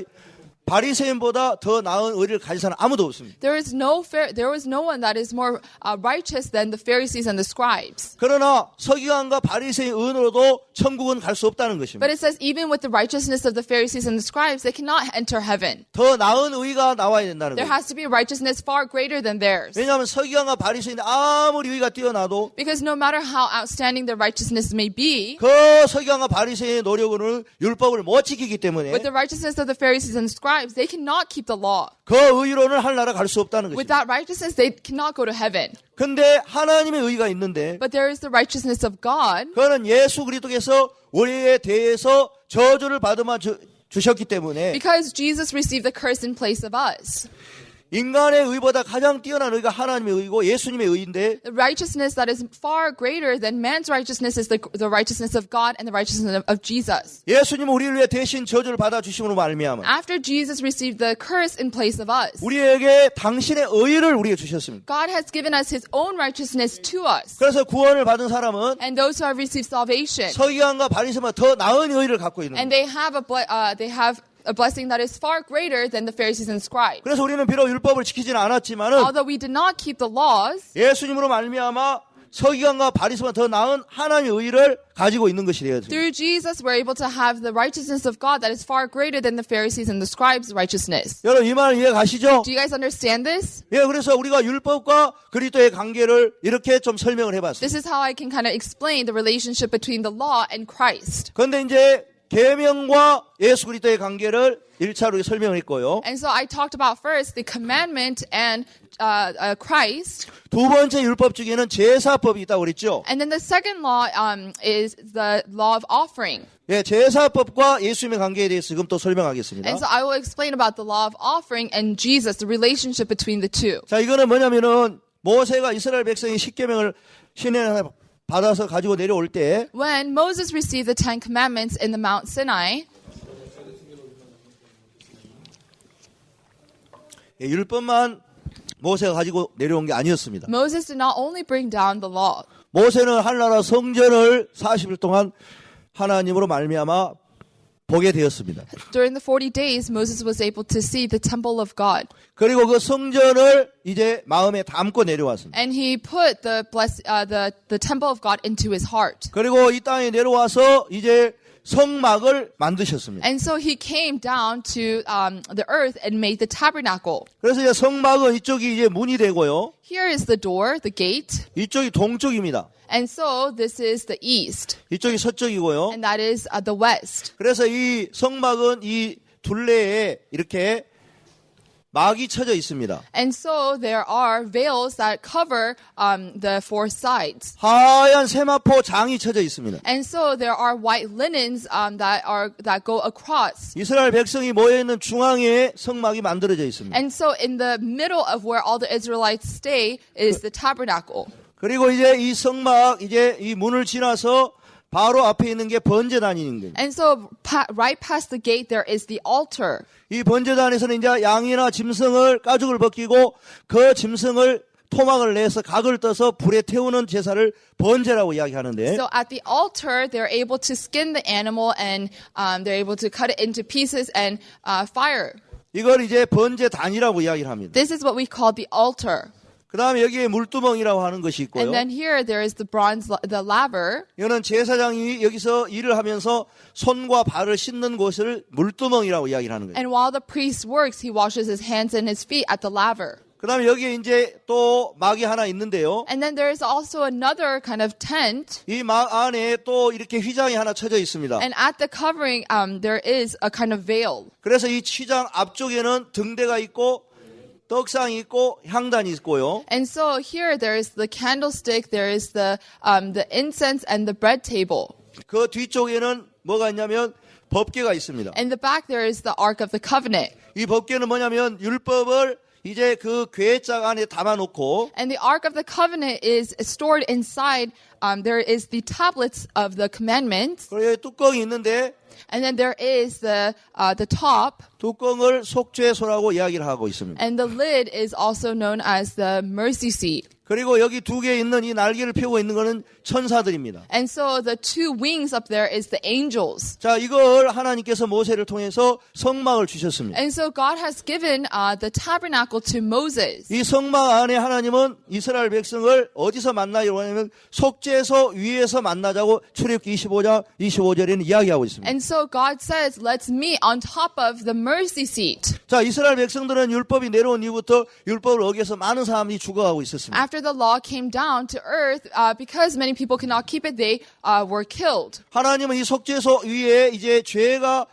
바리새인보다 더 나은 의를 가진 사람 아무도 없습니다. There was no one that is more righteous than the Pharisees and the scribes. 그러나 서기관과 바리새인 의로도 천국은 갈 수 없다는 But 것입니다. it says even with the righteousness of the Pharisees and the scribes, they cannot enter heaven. 더 나은 의가 나와야 된다는 There 거예요. has to be righteousness far greater than theirs. 왜냐하면 서기관과 바리새인이 아무리 의가 뛰어나도 Because no matter how outstanding their righteousness may be, 그 서기관과 바리새인의 노력으로는 율법을 못 지키기 때문에 with the righteousness of the Pharisees and scribes, they cannot keep the law. 그 의로는 하늘나라 갈 수 없다는 것입니다. Without righteousness, they cannot go to heaven. 근데 하나님의 의가 있는데 But there is the righteousness of God. 그거는 예수 그리스도께서 우리에 대해서 저주를 받으마 주셨기 때문에 Because Jesus received the curse in place of us. 인간의 의보다 가장 뛰어난 의가 하나님의 의고 예수님의 의인데 The righteousness that is far greater than man's righteousness is the righteousness of God and the righteousness of Jesus. 예수님은 우리를 위해 대신 저주를 받아 주심으로 말미암아 After Jesus received the curse in place of us, 우리에게 당신의 의를 우리에게 주셨습니다. God has given us his own righteousness to us. 그래서 구원을 받은 사람은 And those who have received salvation, 서기관과 바리새인보다 더 나은 의를 갖고 있는 and 거예요. they have a blessing that is far greater than the Pharisees and scribes. 그래서 우리는 비록 율법을 지키지는 않았지만은 Although we did not keep the laws, 예수님으로 말미암아 서기관과 바리새인보다 더 나은 하나님의 의를 가지고 있는 것이 되어야 됩니다. through Jesus, we're able to have the righteousness of God that is far greater than the Pharisees and the scribes' righteousness. 여러분 이 말 이해 가시죠? Do you guys understand this? 예, 그래서 우리가 율법과 그리스도의 관계를 이렇게 좀 설명을 해봤습니다. This is how I can kind of explain the relationship between the law and Christ. 그런데 이제 계명과 예수 그리스도의 관계를 1차로 설명을 했고요. And so I talked about first the commandment and Christ. 두 번째 율법 중에는 제사법이 있다고 그랬죠. And then the second law is the law of offering. 예, 제사법과 예수님의 관계에 대해서 지금 또 설명하겠습니다. And so I will explain about the law of offering and Jesus, the relationship between the two. 자, 이거는 뭐냐면은 모세가 이스라엘 백성이 십계명을 시내에 받아서 가지고 내려올 때 When Moses received the Ten Commandments in the Mount Sinai, 율법만 모세가 가지고 내려온 게 아니었습니다. Moses did not only bring down the law. 모세는 하늘나라 성전을 40일 동안 하나님으로 말미암아 보게 되었습니다. During the 40 days, Moses was able to see the temple of God. 그리고 그 성전을 이제 마음에 담고 내려왔습니다. And he put the temple of God into his heart. 그리고 이 땅에 내려와서 이제 성막을 만드셨습니다. And so he came down to the earth and made the tabernacle. 그래서 이제 성막은 이쪽이 이제 문이 되고요. Here is the door, the gate. 이쪽이 동쪽입니다. And so this is the east. 이쪽이 서쪽이고요. And that is the west. 그래서 이 성막은 이 둘레에 이렇게 막이 쳐져 있습니다. And so there are veils that cover the four sides. 하얀 세마포 장이 쳐져 있습니다. And so there are white linens that go across. 이스라엘 백성이 모여 있는 중앙에 성막이 만들어져 있습니다. And so in the middle of where all the Israelites stay is the tabernacle. 그리고 이제 이 성막 이제 이 문을 지나서 바로 앞에 있는 게 번제단인 거예요. And so right past the gate there is the altar. 이 번제단에서는 이제 양이나 짐승을 가죽을 벗기고 그 짐승을 토막을 내서 각을 떠서 불에 태우는 제사를 번제라고 이야기하는데 So at the altar they're able to skin the animal and they're able to cut it into pieces and fire. 이걸 이제 번제단이라고 이야기를 합니다. This is what we call the altar. 그 다음에 여기에 물두멍이라고 하는 것이 있고요. And then here there is the the laver. 이거는 제사장이 여기서 일을 하면서 손과 발을 씻는 곳을 물두멍이라고 이야기를 하는 거예요. And while the priest works, he washes his hands and his feet at the laver. 그 다음에 여기에 이제 또 막이 하나 있는데요. And then there is also another kind of tent. 이 막 안에 또 이렇게 휘장이 하나 쳐져 있습니다. And at the covering, there is a kind of veil. 그래서 이 휘장 앞쪽에는 등대가 있고 떡상이 있고 향단이 있고요. And so here there is the candlestick, there is the incense and the bread table. 그 뒤쪽에는 뭐가 있냐면 법궤가 있습니다. In the back there is the Ark of the Covenant. 이 법궤는 뭐냐면 율법을 이제 그 궤짝 안에 담아놓고 And the Ark of the Covenant is stored inside. There is the tablets of the commandments. 그리고 여기 뚜껑이 있는데 And then there is the top. 뚜껑을 속죄소라고 이야기를 하고 있습니다. And the lid is also known as the mercy seat. 그리고 여기 두 개 있는 이 날개를 펴고 있는 거는 천사들입니다. And so the two wings up there is the angels. 자, 이걸 하나님께서 모세를 통해서 성막을 주셨습니다. And so God has given the tabernacle to Moses. 이 성막 안에 하나님은 이스라엘 백성을 어디서 만나려고 하냐면 속죄소 위에서 만나자고 출애굽기 25장 25절에는 이야기하고 있습니다. And so God says, let's meet on top of the mercy seat. 자, 이스라엘 백성들은 율법이 내려온 이후부터 율법을 어겨서 많은 사람이 죽어가고 있었습니다. After the law came down to earth, because many people could not keep it, they were killed. 하나님은 이 속죄소 위에 이제 죄가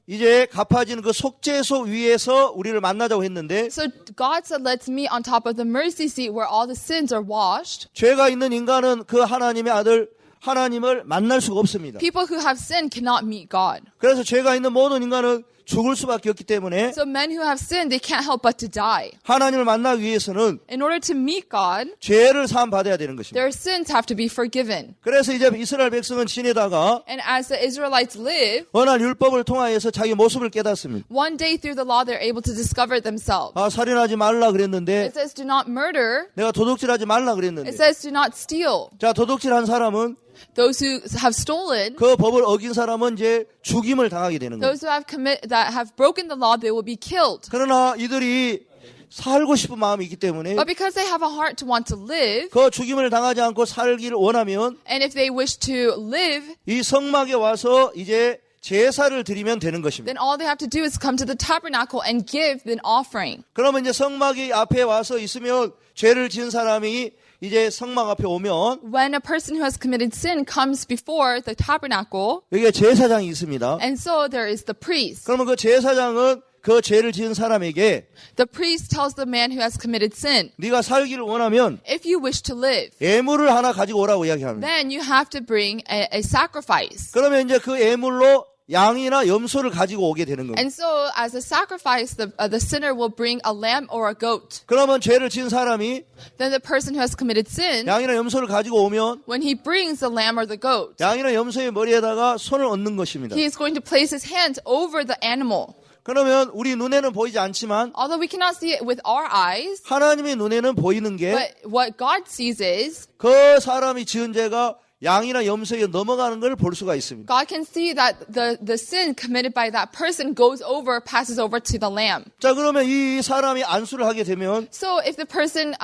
이제 갚아지는 그 속죄소 위에서 우리를 만나자고 했는데 So God said, let's meet on top of the mercy seat where all the sins are washed. 죄가 있는 인간은 그 하나님의 아들 하나님을 만날 수가 없습니다. People who have sinned cannot meet God. 그래서 죄가 있는 모든 인간은 죽을 수밖에 없기 때문에 So men who have sinned, they can't help but to die. 하나님을 만나기 위해서는 In order to meet God, 죄를 사함 받아야 되는 것입니다. their sins have to be forgiven. 그래서 이제 이스라엘 백성은 지내다가 And as the Israelites live, 어느 날 율법을 통하여서 자기 모습을 깨닫습니다. one day through the law, they're able to discover themselves. 아, 살인하지 말라 그랬는데 It says, do not murder. 내가 도둑질하지 말라 It 그랬는데 says, do not steal. 자, 도둑질한 사람은 Those who have stolen, 그 법을 어긴 사람은 이제 죽임을 당하게 되는 거예요. those who have broken the law, they will be killed. 그러나 이들이 살고 싶은 마음이 있기 때문에 But because they have a heart to want to live, 그 죽임을 당하지 않고 살기를 원하면 and if they wish to live, 이 성막에 와서 이제 제사를 드리면 되는 것입니다. then all they have to do is come to the tabernacle and give an offering. 그러면 이제 성막이 앞에 와서 있으면 죄를 지은 사람이 이제 성막 앞에 오면 When a person who has committed sin comes before the tabernacle, 여기에 제사장이 있습니다. and so there is the priest. 그러면 그 제사장은 그 죄를 지은 사람에게 The priest tells the man who has committed sin, 네가 살기를 원하면 if you wish to live, 예물을 하나 가지고 오라고 이야기합니다. then you have to bring a sacrifice. 그러면 이제 그 예물로 양이나 염소를 가지고 오게 되는 겁니다. And so, as a sacrifice, the sinner will bring a lamb or a goat. 그러면 죄를 지은 사람이 Then the person who has committed sin, 양이나 염소를 가지고 오면 when he brings the lamb or the goat, 양이나 염소의 머리에다가 손을 얹는 것입니다. he is going to place his hand over the animal. 그러면 우리 눈에는 보이지 않지만 Although we cannot see it with our eyes, 하나님의 눈에는 보이는 게 but what God sees is, 그 사람이 지은 죄가 양이나 염소에 넘어가는 걸 볼 수가 있습니다. God can see that the sin committed by that person passes over to the lamb. 자, 그러면 이 사람이 안수를 하게 되면 So if the person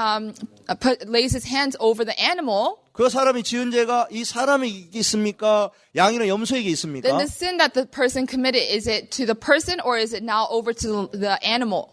lays his hands over the animal, 그 사람이 지은 죄가 이 사람에게 있습니까? 양이나 염소에게 있습니까? then the sin that the person committed, is it to the person or is it now over to the animal?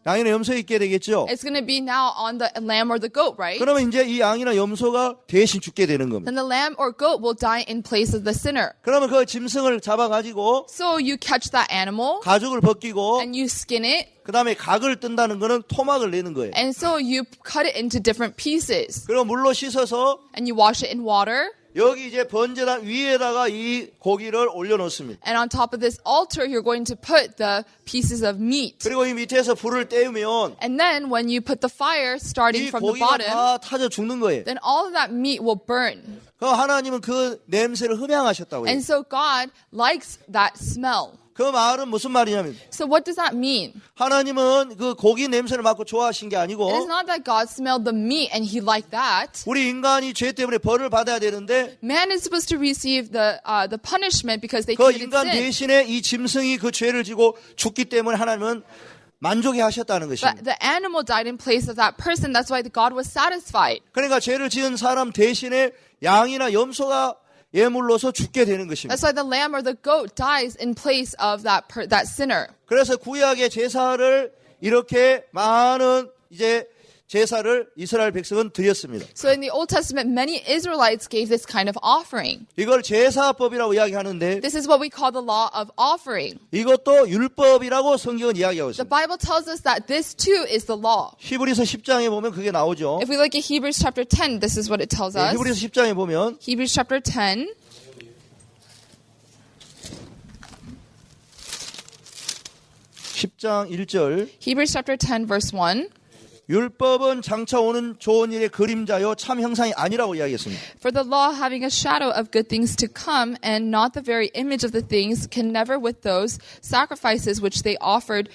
양이나 염소에 있게 되겠죠. It's going to be now on the lamb or the goat, right? 그러면 이제 이 양이나 염소가 대신 죽게 되는 겁니다. Then the lamb or goat will die in place of the sinner. 그러면 그 짐승을 잡아가지고 So you catch that animal 가죽을 벗기고 and you skin it, 그 다음에 각을 뜬다는 거는 토막을 내는 거예요. and so you cut it into different pieces 그리고 물로 씻어서 and you wash it in water. 여기 이제 번제단 위에다가 이 고기를 올려놓습니다. And on top of this altar, you're going to put the pieces of meat. 그리고 이 밑에서 불을 떼우면 And then when you put the fire starting 이 from the 고기가 bottom, 다 타져 죽는 거예요. then all of that meat will burn. 그럼 하나님은 그 냄새를 흠양하셨다고 해요. And so God likes that smell. 그 말은 무슨 말이냐면 So what does that mean? 하나님은 그 고기 냄새를 맡고 좋아하신 게 It is 아니고 not that God smelled the meat and he liked that. 우리 인간이 죄 때문에 벌을 받아야 되는데 Man is supposed to receive the punishment because they 그 committed 인간 sin. 대신에 이 짐승이 그 죄를 지고 죽기 때문에 하나님은 만족해 하셨다는 것입니다. But the animal died in place of that person. That's why God was satisfied. 그러니까 죄를 지은 사람 대신에 양이나 염소가 예물로서 죽게 되는 것입니다. That's why the lamb or the goat dies in place of that sinner. 그래서 구약의 제사를 이렇게 많은 이제 제사를 이스라엘 백성은 드렸습니다. So in the Old Testament, many Israelites gave this kind of offering. 이걸 제사법이라고 이야기하는데 This is what we call the law of offering. 이것도 율법이라고 성경은 이야기하고 The 있습니다. Bible tells us that this too is the law. 히브리서 10장에 보면 그게 나오죠. If we look at Hebrews chapter 10, this is what it tells us. 히브리서 10장에 보면 Hebrews chapter 10. 10장 1절 Hebrews chapter 10 verse 1. 율법은 장차 오는 좋은 일의 그림자요 참 형상이 아니라고 이야기했습니다. For the law, having a shadow of good things to come and not the very image of the things, can never with those sacrifices which they offered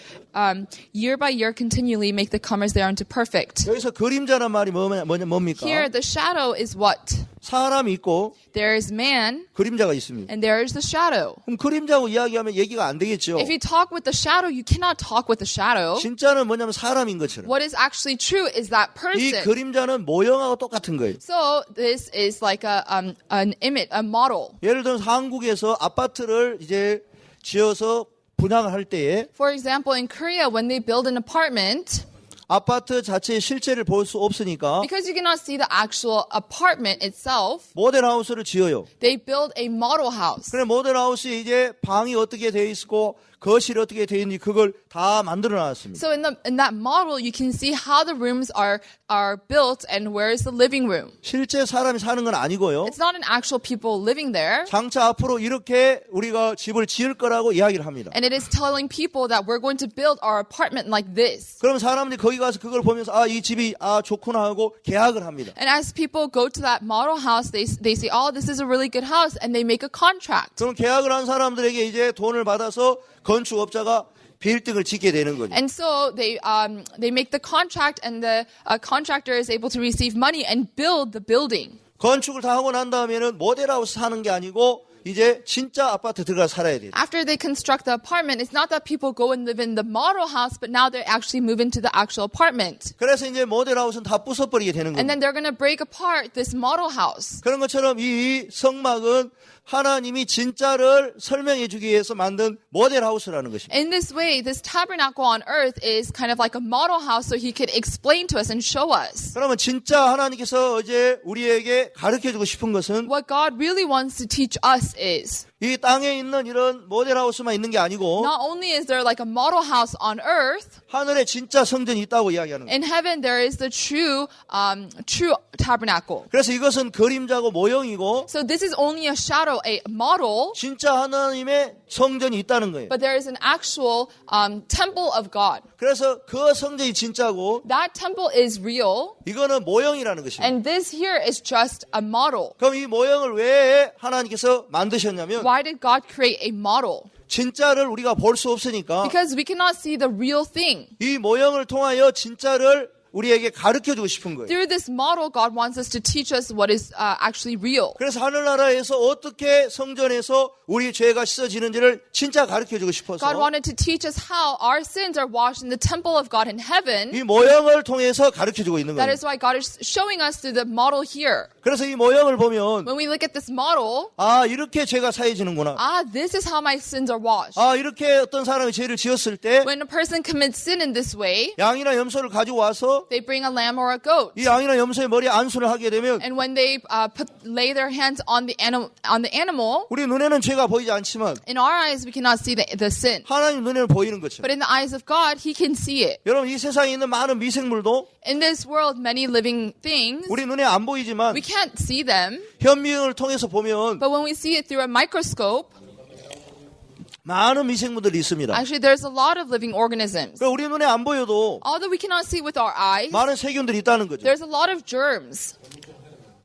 year by year continually make the comers thereunto perfect. 여기서 그림자란 말이 뭡니까? Here, the shadow is what? 사람이 있고 There is man 그림자가 있습니다. and there is the shadow. 그럼 그림자고 이야기하면 얘기가 안 되겠죠. If you talk with the shadow, you cannot talk with the shadow. 진짜는 뭐냐면 사람인 것처럼. What is actually true is that 이 person. 그림자는 모형하고 똑같은 거예요. So this is like an image, a model. 예를 들어서 한국에서 아파트를 이제 지어서 분양을 할 때에 For example, in Korea, when they build an apartment, 아파트 자체의 실체를 볼 수 없으니까 because you cannot see the actual apartment itself, 모델하우스를 지어요. they build a model house. 그래 모델하우스에 이제 방이 어떻게 돼 있고 거실이 어떻게 돼 있는지 그걸 다 만들어 놨습니다. So in that model, you can see how the rooms are built and where is the living room. 실제 사람이 사는 건 아니고요. It's not an actual people living there. 장차 앞으로 이렇게 우리가 집을 지을 거라고 이야기를 합니다. And it is telling people that we're going to build our apartment like this. 그럼 사람들이 거기 가서 그걸 보면서 이 집이 좋구나 하고 계약을 합니다. And as people go to that model house, they say, oh, this is a really good house, and they make a contract. 그럼 계약을 한 사람들에게 이제 돈을 받아서 건축업자가 빌딩을 짓게 되는 거죠. And so they make the contract, and the contractor is able to receive money and build the building. 건축을 다 하고 난 다음에는 모델하우스 사는 게 아니고 이제 진짜 아파트 들어가 살아야 돼요. After they construct the apartment, it's not that people go and live in the model house, but now they actually move into the actual apartment. 그래서 이제 모델하우스는 다 부숴버리게 되는 And 거예요. then they're going to break apart this model house. 그런 것처럼 이 성막은 하나님이 진짜를 설명해 주기 위해서 만든 모델하우스라는 것입니다. In this way, this tabernacle on earth is kind of like a model house so he could explain to us and show us. 그러면 진짜 하나님께서 이제 우리에게 가르쳐 주고 싶은 것은 What God really wants to teach us is 이 땅에 있는 이런 모델하우스만 있는 게 아니고 Not only is there like a model house on earth, 하늘에 진짜 성전이 있다고 이야기하는 거예요. in heaven there is the true tabernacle. 그래서 이것은 그림자고 모형이고 So this is only a shadow, a model, 진짜 하나님의 성전이 있다는 거예요. but there is an actual temple of God. 그래서 그 성전이 진짜고 That temple is real, 이거는 모형이라는 것입니다. and this here is just a model. 그럼 이 모형을 왜 하나님께서 만드셨냐면 Why did God create a model? 진짜를 우리가 볼 수 없으니까 Because we cannot see the real thing. 이 모형을 통하여 진짜를 우리에게 가르쳐주고 싶은 거예요. Through this model, God wants us to teach us what is actually real. 그래서 하늘나라에서 어떻게 성전에서 우리 죄가 씻어지는지를 진짜 가르쳐주고 싶어서 God wanted to teach us how our sins are washed in the temple of God in heaven. 이 모형을 통해서 가르쳐주고 있는 That 거예요. is why God is showing us through the model here. 그래서 이 모형을 보면 When we look at this model, 아 이렇게 죄가 사해지는구나. this is how my sins are washed. 아 이렇게 어떤 사람이 죄를 지었을 때 When a person commits sin in this way, 양이나 염소를 가지고 와서 they bring a lamb or a goat. 이 양이나 염소의 머리에 안수를 하게 되면 And when they lay their hands on the animal, 우리 눈에는 죄가 보이지 않지만 in our eyes we cannot see the sin. 하나님 눈에는 보이는 것처럼. But in the eyes of God, He can see it. 여러분 이 세상에 있는 많은 미생물도 In this world, many living things, 우리 눈에 안 보이지만 we can't see them. 현미경을 통해서 보면 But when we see it through a microscope, 많은 미생물들이 있습니다. actually there's a lot of living organisms. 그러니까 우리 눈에 안 보여도 Although we cannot see with our eyes, 많은 세균들이 있다는 거죠. there's a lot of germs.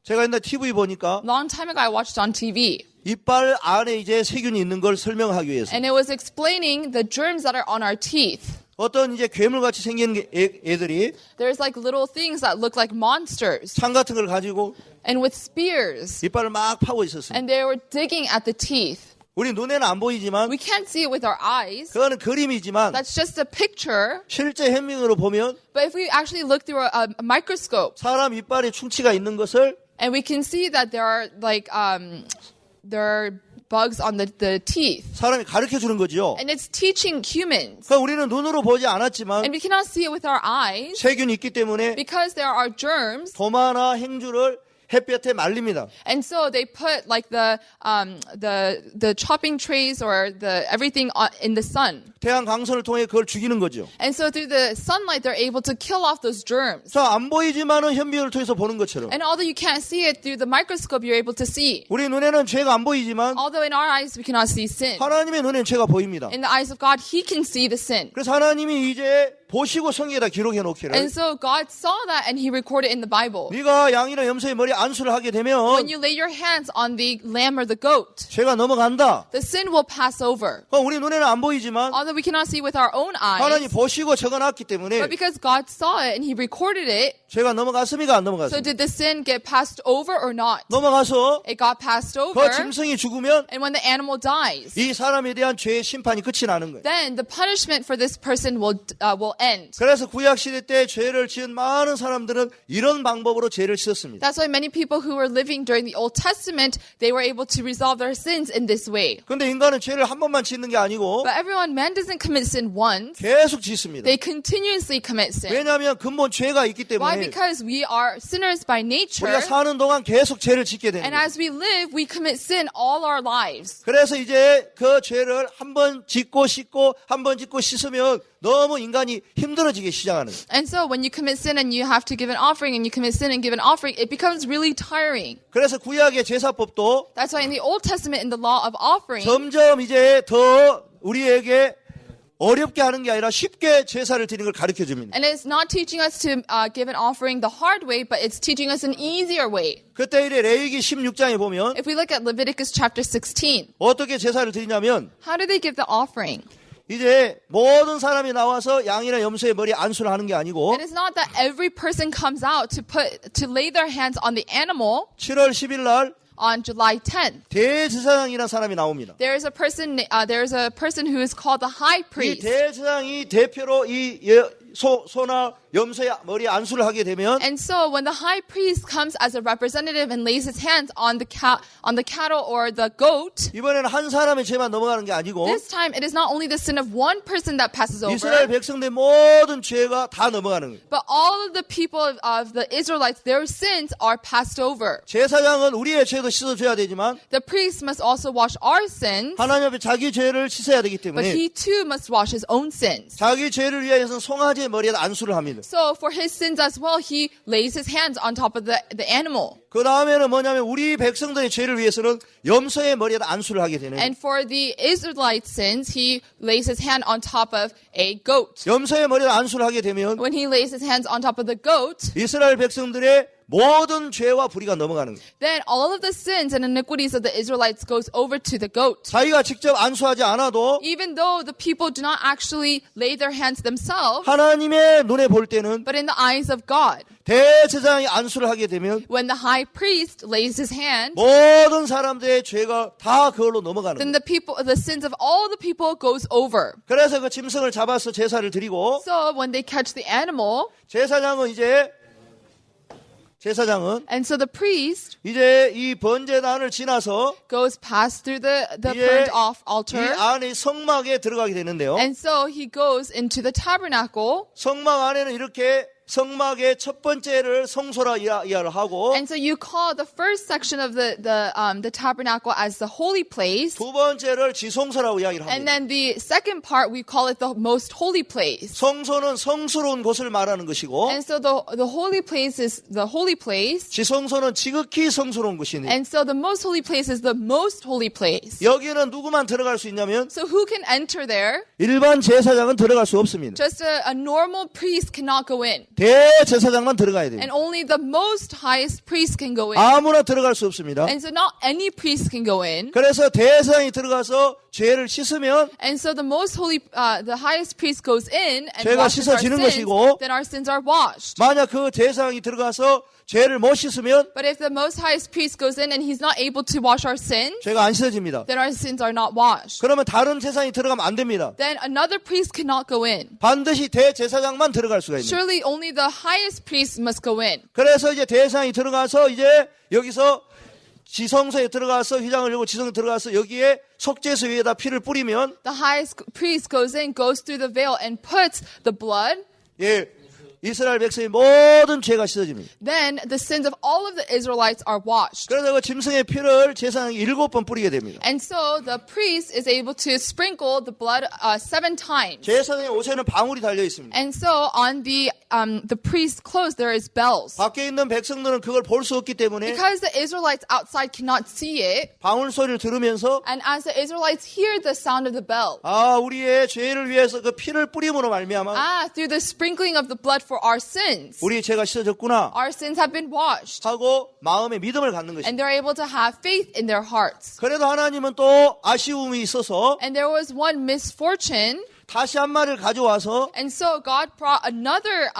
제가 옛날 TV 보니까 Long time ago, I watched on TV, 이빨 안에 이제 세균이 있는 걸 설명하기 위해서 and it was explaining the germs that are on our teeth. 어떤 이제 괴물같이 생긴 애들이 There's like little things that look like monsters, 창 같은 걸 가지고 and with spears, 이빨을 막 파고 있었어요. and they were digging at the teeth. 우리 눈에는 안 보이지만 We can't see it with our eyes. 그거는 그림이지만 That's just a picture. 실제 현미경으로 보면 But if we actually look through a microscope, 사람 이빨에 충치가 있는 것을 and we can see that there are like there are bugs on the teeth, 사람이 가르쳐 주는 거죠. and it's teaching humans, 그러니까 우리는 눈으로 보지 않았지만 and we cannot see it with our eyes 세균이 있기 때문에 because there are germs, 도마나 행주를 햇볕에 말립니다. and so they put like the chopping trays or the everything in the sun, 태양 광선을 통해 그걸 죽이는 거죠. and so through the sunlight they're able to kill off those germs. 자, 안 보이지만은 현미경을 통해서 보는 것처럼 And although you can't see it through the microscope, you're able to see. 우리 눈에는 죄가 안 보이지만 Although in our eyes we cannot see sin, 하나님의 눈에는 죄가 보입니다. in the eyes of God He can see the sin. 그래서 하나님이 이제 보시고 성경에다 기록해 놓기를 And so God saw that and He recorded in the Bible. 네가 양이나 염소의 머리에 안수를 하게 되면 When you lay your hands on the lamb or the goat, 죄가 넘어간다. the sin will pass over. 그럼 우리 눈에는 안 보이지만 Although we cannot see with our own 하나님 eyes, 보시고 적어놨기 때문에 but because God saw it and He recorded it, 죄가 넘어갔습니까? 안 so 넘어갔습니까? did the sin get passed over or not? 넘어가서 It got passed over, 그 짐승이 죽으면 and when the animal dies, 이 사람에 대한 죄의 심판이 끝이 나는 거예요. then the punishment for this person will end. 그래서 구약 시대 때 죄를 지은 많은 사람들은 이런 방법으로 죄를 씻었습니다. That's why many people who were living during the Old Testament, they were able to resolve their sins in this way. 근데 인간은 죄를 한 번만 짓는 게 아니고 But man doesn't commit sin once. 계속 짓습니다. They continuously commit sin. 왜냐하면 근본 죄가 있기 Why? 때문에 Because we are sinners by nature. 우리가 사는 동안 계속 죄를 짓게 되는 And 거예요. as we live, we commit sin all our lives. 그래서 이제 그 죄를 한 번 짓고 씻고 한 번 짓고 씻으면 너무 인간이 힘들어지기 시작하는 거예요. And so when you commit sin and you have to give an offering and you commit sin and give an offering, it becomes really tiring. 그래서 구약의 제사법도 That's why in the Old Testament, in the law of offering, 점점 이제 더 우리에게 어렵게 하는 게 아니라 쉽게 제사를 드리는 걸 가르쳐 줍니다. and it's not teaching us to give an offering the hard way, but it's teaching us an easier way. 그때 이래 레위기 16장에 보면 If we look at Leviticus chapter 16, 어떻게 제사를 드리냐면 how do they give the offering? 이제 모든 사람이 나와서 양이나 염소의 머리에 안수를 하는 게 아니고 It is not that every person comes out to lay their hands on the animal 7월 10일 날 on July 10th. 대제사장이라는 사람이 나옵니다. There is a person who is called the high 이 priest. 대제사장이 대표로 이 소나 염소의 머리에 안수를 하게 되면 And so when the high priest comes as a representative and lays his hands on the cattle or the goat, 이번에는 한 사람의 죄만 넘어가는 게 아니고 this time it is not only the sin of one person that passes 이스라엘 over, 백성들의 모든 죄가 다 넘어가는 거예요. but all of the people of the Israelites, their sins are passed over. 제사장은 우리의 죄도 씻어줘야 되지만 The priest must also wash our sins, 하나님 앞에 자기 죄를 씻어야 되기 but 때문에 he too must wash his own sins. 자기 죄를 위하여서 송아지의 머리에 안수를 합니다. So for his sins as well, he lays his hands on top of the animal. 그 다음에는 뭐냐면 우리 백성들의 죄를 위해서는 염소의 머리에다 안수를 하게 되는 거예요. And for the Israelite sins, he lays his hand on top of a goat. 염소의 머리에다 안수를 하게 되면 When he lays his hands on top of the goat, 이스라엘 백성들의 모든 죄와 불의가 넘어가는 거예요. then all of the sins and iniquities of the Israelites goes over to the goat. 자기가 직접 안수하지 않아도 Even though the people do not actually lay their hands themselves, 하나님의 눈에 볼 때는 but in the eyes of God, 대제사장이 안수를 하게 되면 when the high priest lays his hand, 모든 사람들의 죄가 다 그걸로 넘어가는 then 거예요. the sins of all the people goes over. 그래서 그 짐승을 잡아서 제사를 드리고 So when they catch the animal, 제사장은 and so the priest 이제 이 번제단을 지나서 goes past through the 이제 burnt off 이 altar, 안에 성막에 들어가게 되는데요. and so he goes into the tabernacle, 성막 안에는 이렇게 성막의 첫 번째를 성소라 이야기를 하고 and so you call the first section of the tabernacle as the holy place, 두 번째를 지성소라고 이야기를 and 합니다. then the second part we call it the most holy place. 성소는 성스러운 곳을 말하는 것이고 And so the holy place is the holy place, 지성소는 지극히 성스러운 곳이니 and so the most holy place is the most holy place. 여기는 누구만 들어갈 수 있냐면 So who can enter there? 일반 제사장은 들어갈 수 없습니다. Just a normal priest cannot go in. 대제사장만 들어가야 돼요. And only the most highest priest can go in. 아무나 들어갈 수 없습니다. And so not any priest can go in. 그래서 대제사장이 들어가서 죄를 씻으면 And so the most holy, the highest priest goes in and 죄가 washes our 씻어지는 sins, 것이고, then our sins are washed. 만약 그 제사장이 들어가서 죄를 못 씻으면 But if the most highest priest goes in and he's not able to wash our sins, 죄가 안 씻어집니다. then our sins are not washed. 그러면 다른 제사장이 들어가면 안 됩니다. Then another priest cannot go in. 반드시 대제사장만 들어갈 수가 있는 거예요. Surely only the highest priest must go in. 그래서 이제 대제사장이 들어가서 이제 여기서 지성소에 들어가서 휘장을 열고 지성소에 들어가서 여기에 속죄소 위에다 피를 뿌리면 The highest priest goes in, goes through the veil and puts the blood. 예, 이스라엘 백성의 모든 죄가 씻어집니다. Then the sins of all of the Israelites are washed. 그래서 그 짐승의 피를 제사장이 7번 뿌리게 됩니다. And so the priest is able to sprinkle the blood 7 times. 제사장의 옷에는 방울이 달려 있습니다. And so on the priest's clothes there is bells. 밖에 있는 백성들은 그걸 볼 수 없기 때문에 Because the Israelites outside cannot see it, 방울 소리를 들으면서 and as the Israelites hear the sound of the bell, 아, 우리의 죄를 위해서 그 피를 뿌림으로 말미암아 through the sprinkling of the blood for our sins, 우리의 죄가 씻어졌구나 our sins have been washed. 하고 마음에 믿음을 갖는 것입니다. And they're able to have faith in their hearts. 그래도 하나님은 또 아쉬움이 있어서 And there was one misfortune, 다시 한 마리를 가져와서 and so God brought another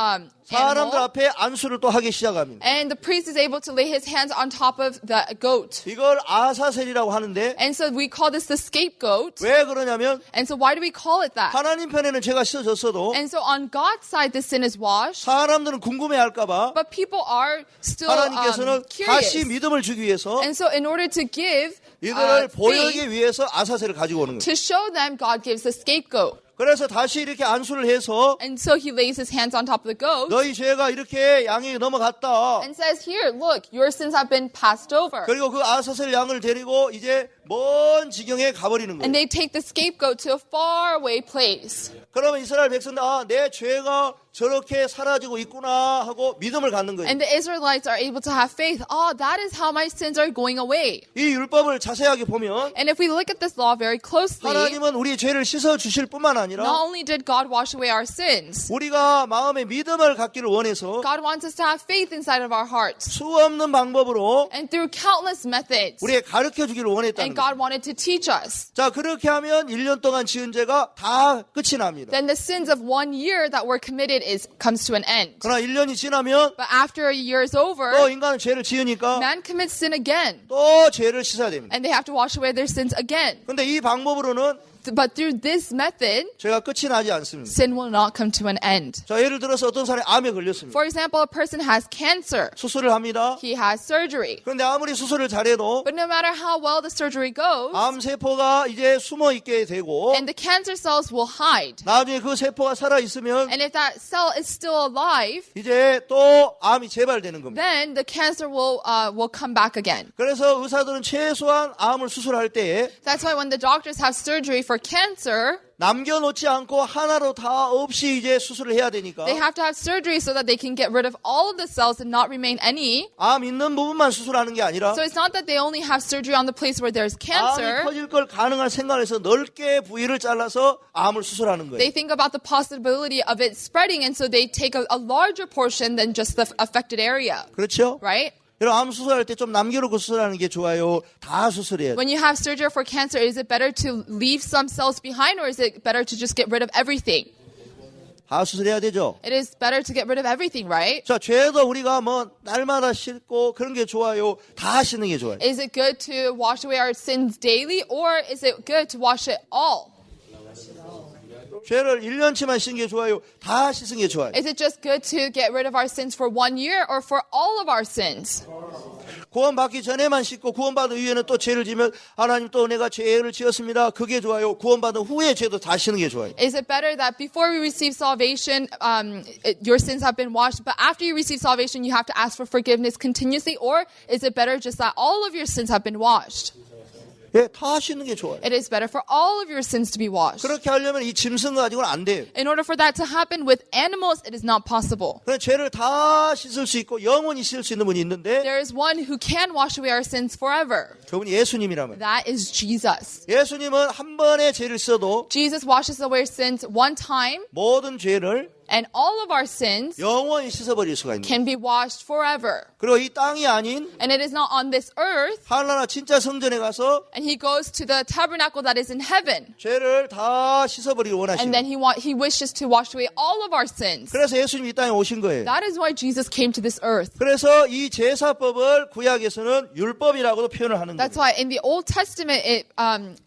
사람들 animal, 앞에 안수를 또 하기 시작합니다. and the priest is able to lay his hands on top of the goat. 이걸 아사셀이라고 하는데 And so we call this the scapegoat. 왜 그러냐면 And so why do we call it that? 하나님 편에는 죄가 씻어졌어도 And so on God's side, the sin is washed, 사람들은 궁금해할까봐 but people are still 하나님께서는 다시 curious. 믿음을 주기 위해서 And so in order to give 이들을 faith, 보여주기 위해서 아사셀을 가지고 오는 거예요. to show them, God gives the scapegoat. 그래서 다시 이렇게 안수를 해서 And so he lays his hands on top of the goat 너희 죄가 이렇게 양이 넘어갔다. and says, here, look, your sins have been passed over. 그리고 그 아사셀 양을 데리고 이제 먼 지경에 가버리는 And 거예요. they take the scapegoat to a faraway place. 그러면 이스라엘 백성들 내 죄가 저렇게 사라지고 있구나 하고 믿음을 갖는 거예요. And the Israelites are able to have faith. Oh, that is how my sins are going away. 이 율법을 자세하게 보면 And if we look at this law very closely, 하나님은 우리의 죄를 씻어 주실 뿐만 아니라 not only did God wash away our sins, 우리가 마음에 믿음을 갖기를 원해서 God wants us to have faith inside of our hearts. 수 없는 방법으로 And through countless methods. 우리에게 가르쳐 주기를 원했다는 And 거예요. God wanted to teach us. 자, 그렇게 하면 1년 동안 지은 죄가 다 끝이 납니다. Then the sins of 1 year that were committed comes to an end. 그러나 1년이 지나면 But after a year is over, 또 인간은 죄를 지으니까 man commits sin again. 또 죄를 씻어야 됩니다. And they have to wash away their sins again. 근데 이 방법으로는 But through this method, 제가 끝이 나지 않습니다. sin will not come to an end. 자, 예를 들어서 어떤 사람이 암에 걸렸습니다. For example, a person has cancer. 수술을 합니다. He has surgery. 그런데 아무리 수술을 잘해도 But no matter how well the surgery goes, 암세포가 이제 숨어 있게 되고 and the cancer cells will hide. 나중에 그 세포가 살아 있으면 And if that cell is still alive, 이제 또 암이 재발되는 겁니다. then the cancer will come back again. 그래서 의사들은 최소한 암을 수술할 때에 That's why when the doctors have surgery for cancer, 남겨놓지 않고 하나로 다 없이 이제 수술을 해야 되니까 they have to have surgery so that they can get rid of all of the cells and not remain any. 암 있는 부분만 수술하는 게 아니라 So it's not that they only have surgery on the place where there's 암이 cancer. 커질 걸 가능한 생각을 해서 넓게 부위를 잘라서 암을 수술하는 거예요. They think about the possibility of it spreading, and so they take a larger portion than just the affected area, 그렇죠? right? 여러분 암 수술할 때 좀 남겨놓고 수술하는 게 좋아요? 다 수술해야 돼요. When you have surgery for cancer, is it better to leave some cells behind, or is it better to just get rid of everything? 다 수술해야 되죠. It is better to get rid of everything, right? 자, 죄도 우리가 뭐 날마다 씻고 그런 게 좋아요? 다 씻는 게 좋아요. Is it good to wash away our sins daily, or is it good to wash it all? 죄를 1년치만 씻는 게 좋아요? 다 씻는 게 좋아요. Is it just good to get rid of our sins for 1 year, or for all of our sins? 구원받기 전에만 씻고 구원받은 이후에는 또 죄를 지면 하나님 또 내가 죄를 지었습니다. 그게 좋아요. 구원받은 후에 죄도 다 씻는 게 좋아요. Is it better that before we receive salvation, your sins have been washed, but after you receive salvation, you have to ask for forgiveness continuously? Or is it better just that all of your sins have been washed? 예, 다 씻는 게 좋아요. It is better for all of your sins to be washed. 그렇게 하려면 이 짐승 가지고는 안 돼요. In order for that to happen with animals, it is not possible. 그래서 죄를 다 씻을 수 있고 영원히 씻을 수 있는 분이 있는데 There is one who can wash away our sins forever. 그분이 예수님이라면 That is Jesus. 예수님은 한 번의 죄를 써도 Jesus washes away sins one time, 모든 죄를 and all of our sins 영원히 씻어버릴 수가 있는 거예요. can be washed forever. 그리고 이 땅이 아닌 And it is not on this earth, 하나나 진짜 성전에 가서 and he goes to the tabernacle that is in heaven. 죄를 다 씻어버리기 And 원하시는 then 거예요. he wishes to wash away all of our sins. 그래서 예수님이 이 땅에 오신 거예요. That is why Jesus came to this earth. 그래서 이 제사법을 구약에서는 율법이라고도 표현을 하는 That's 거예요. why in the Old Testament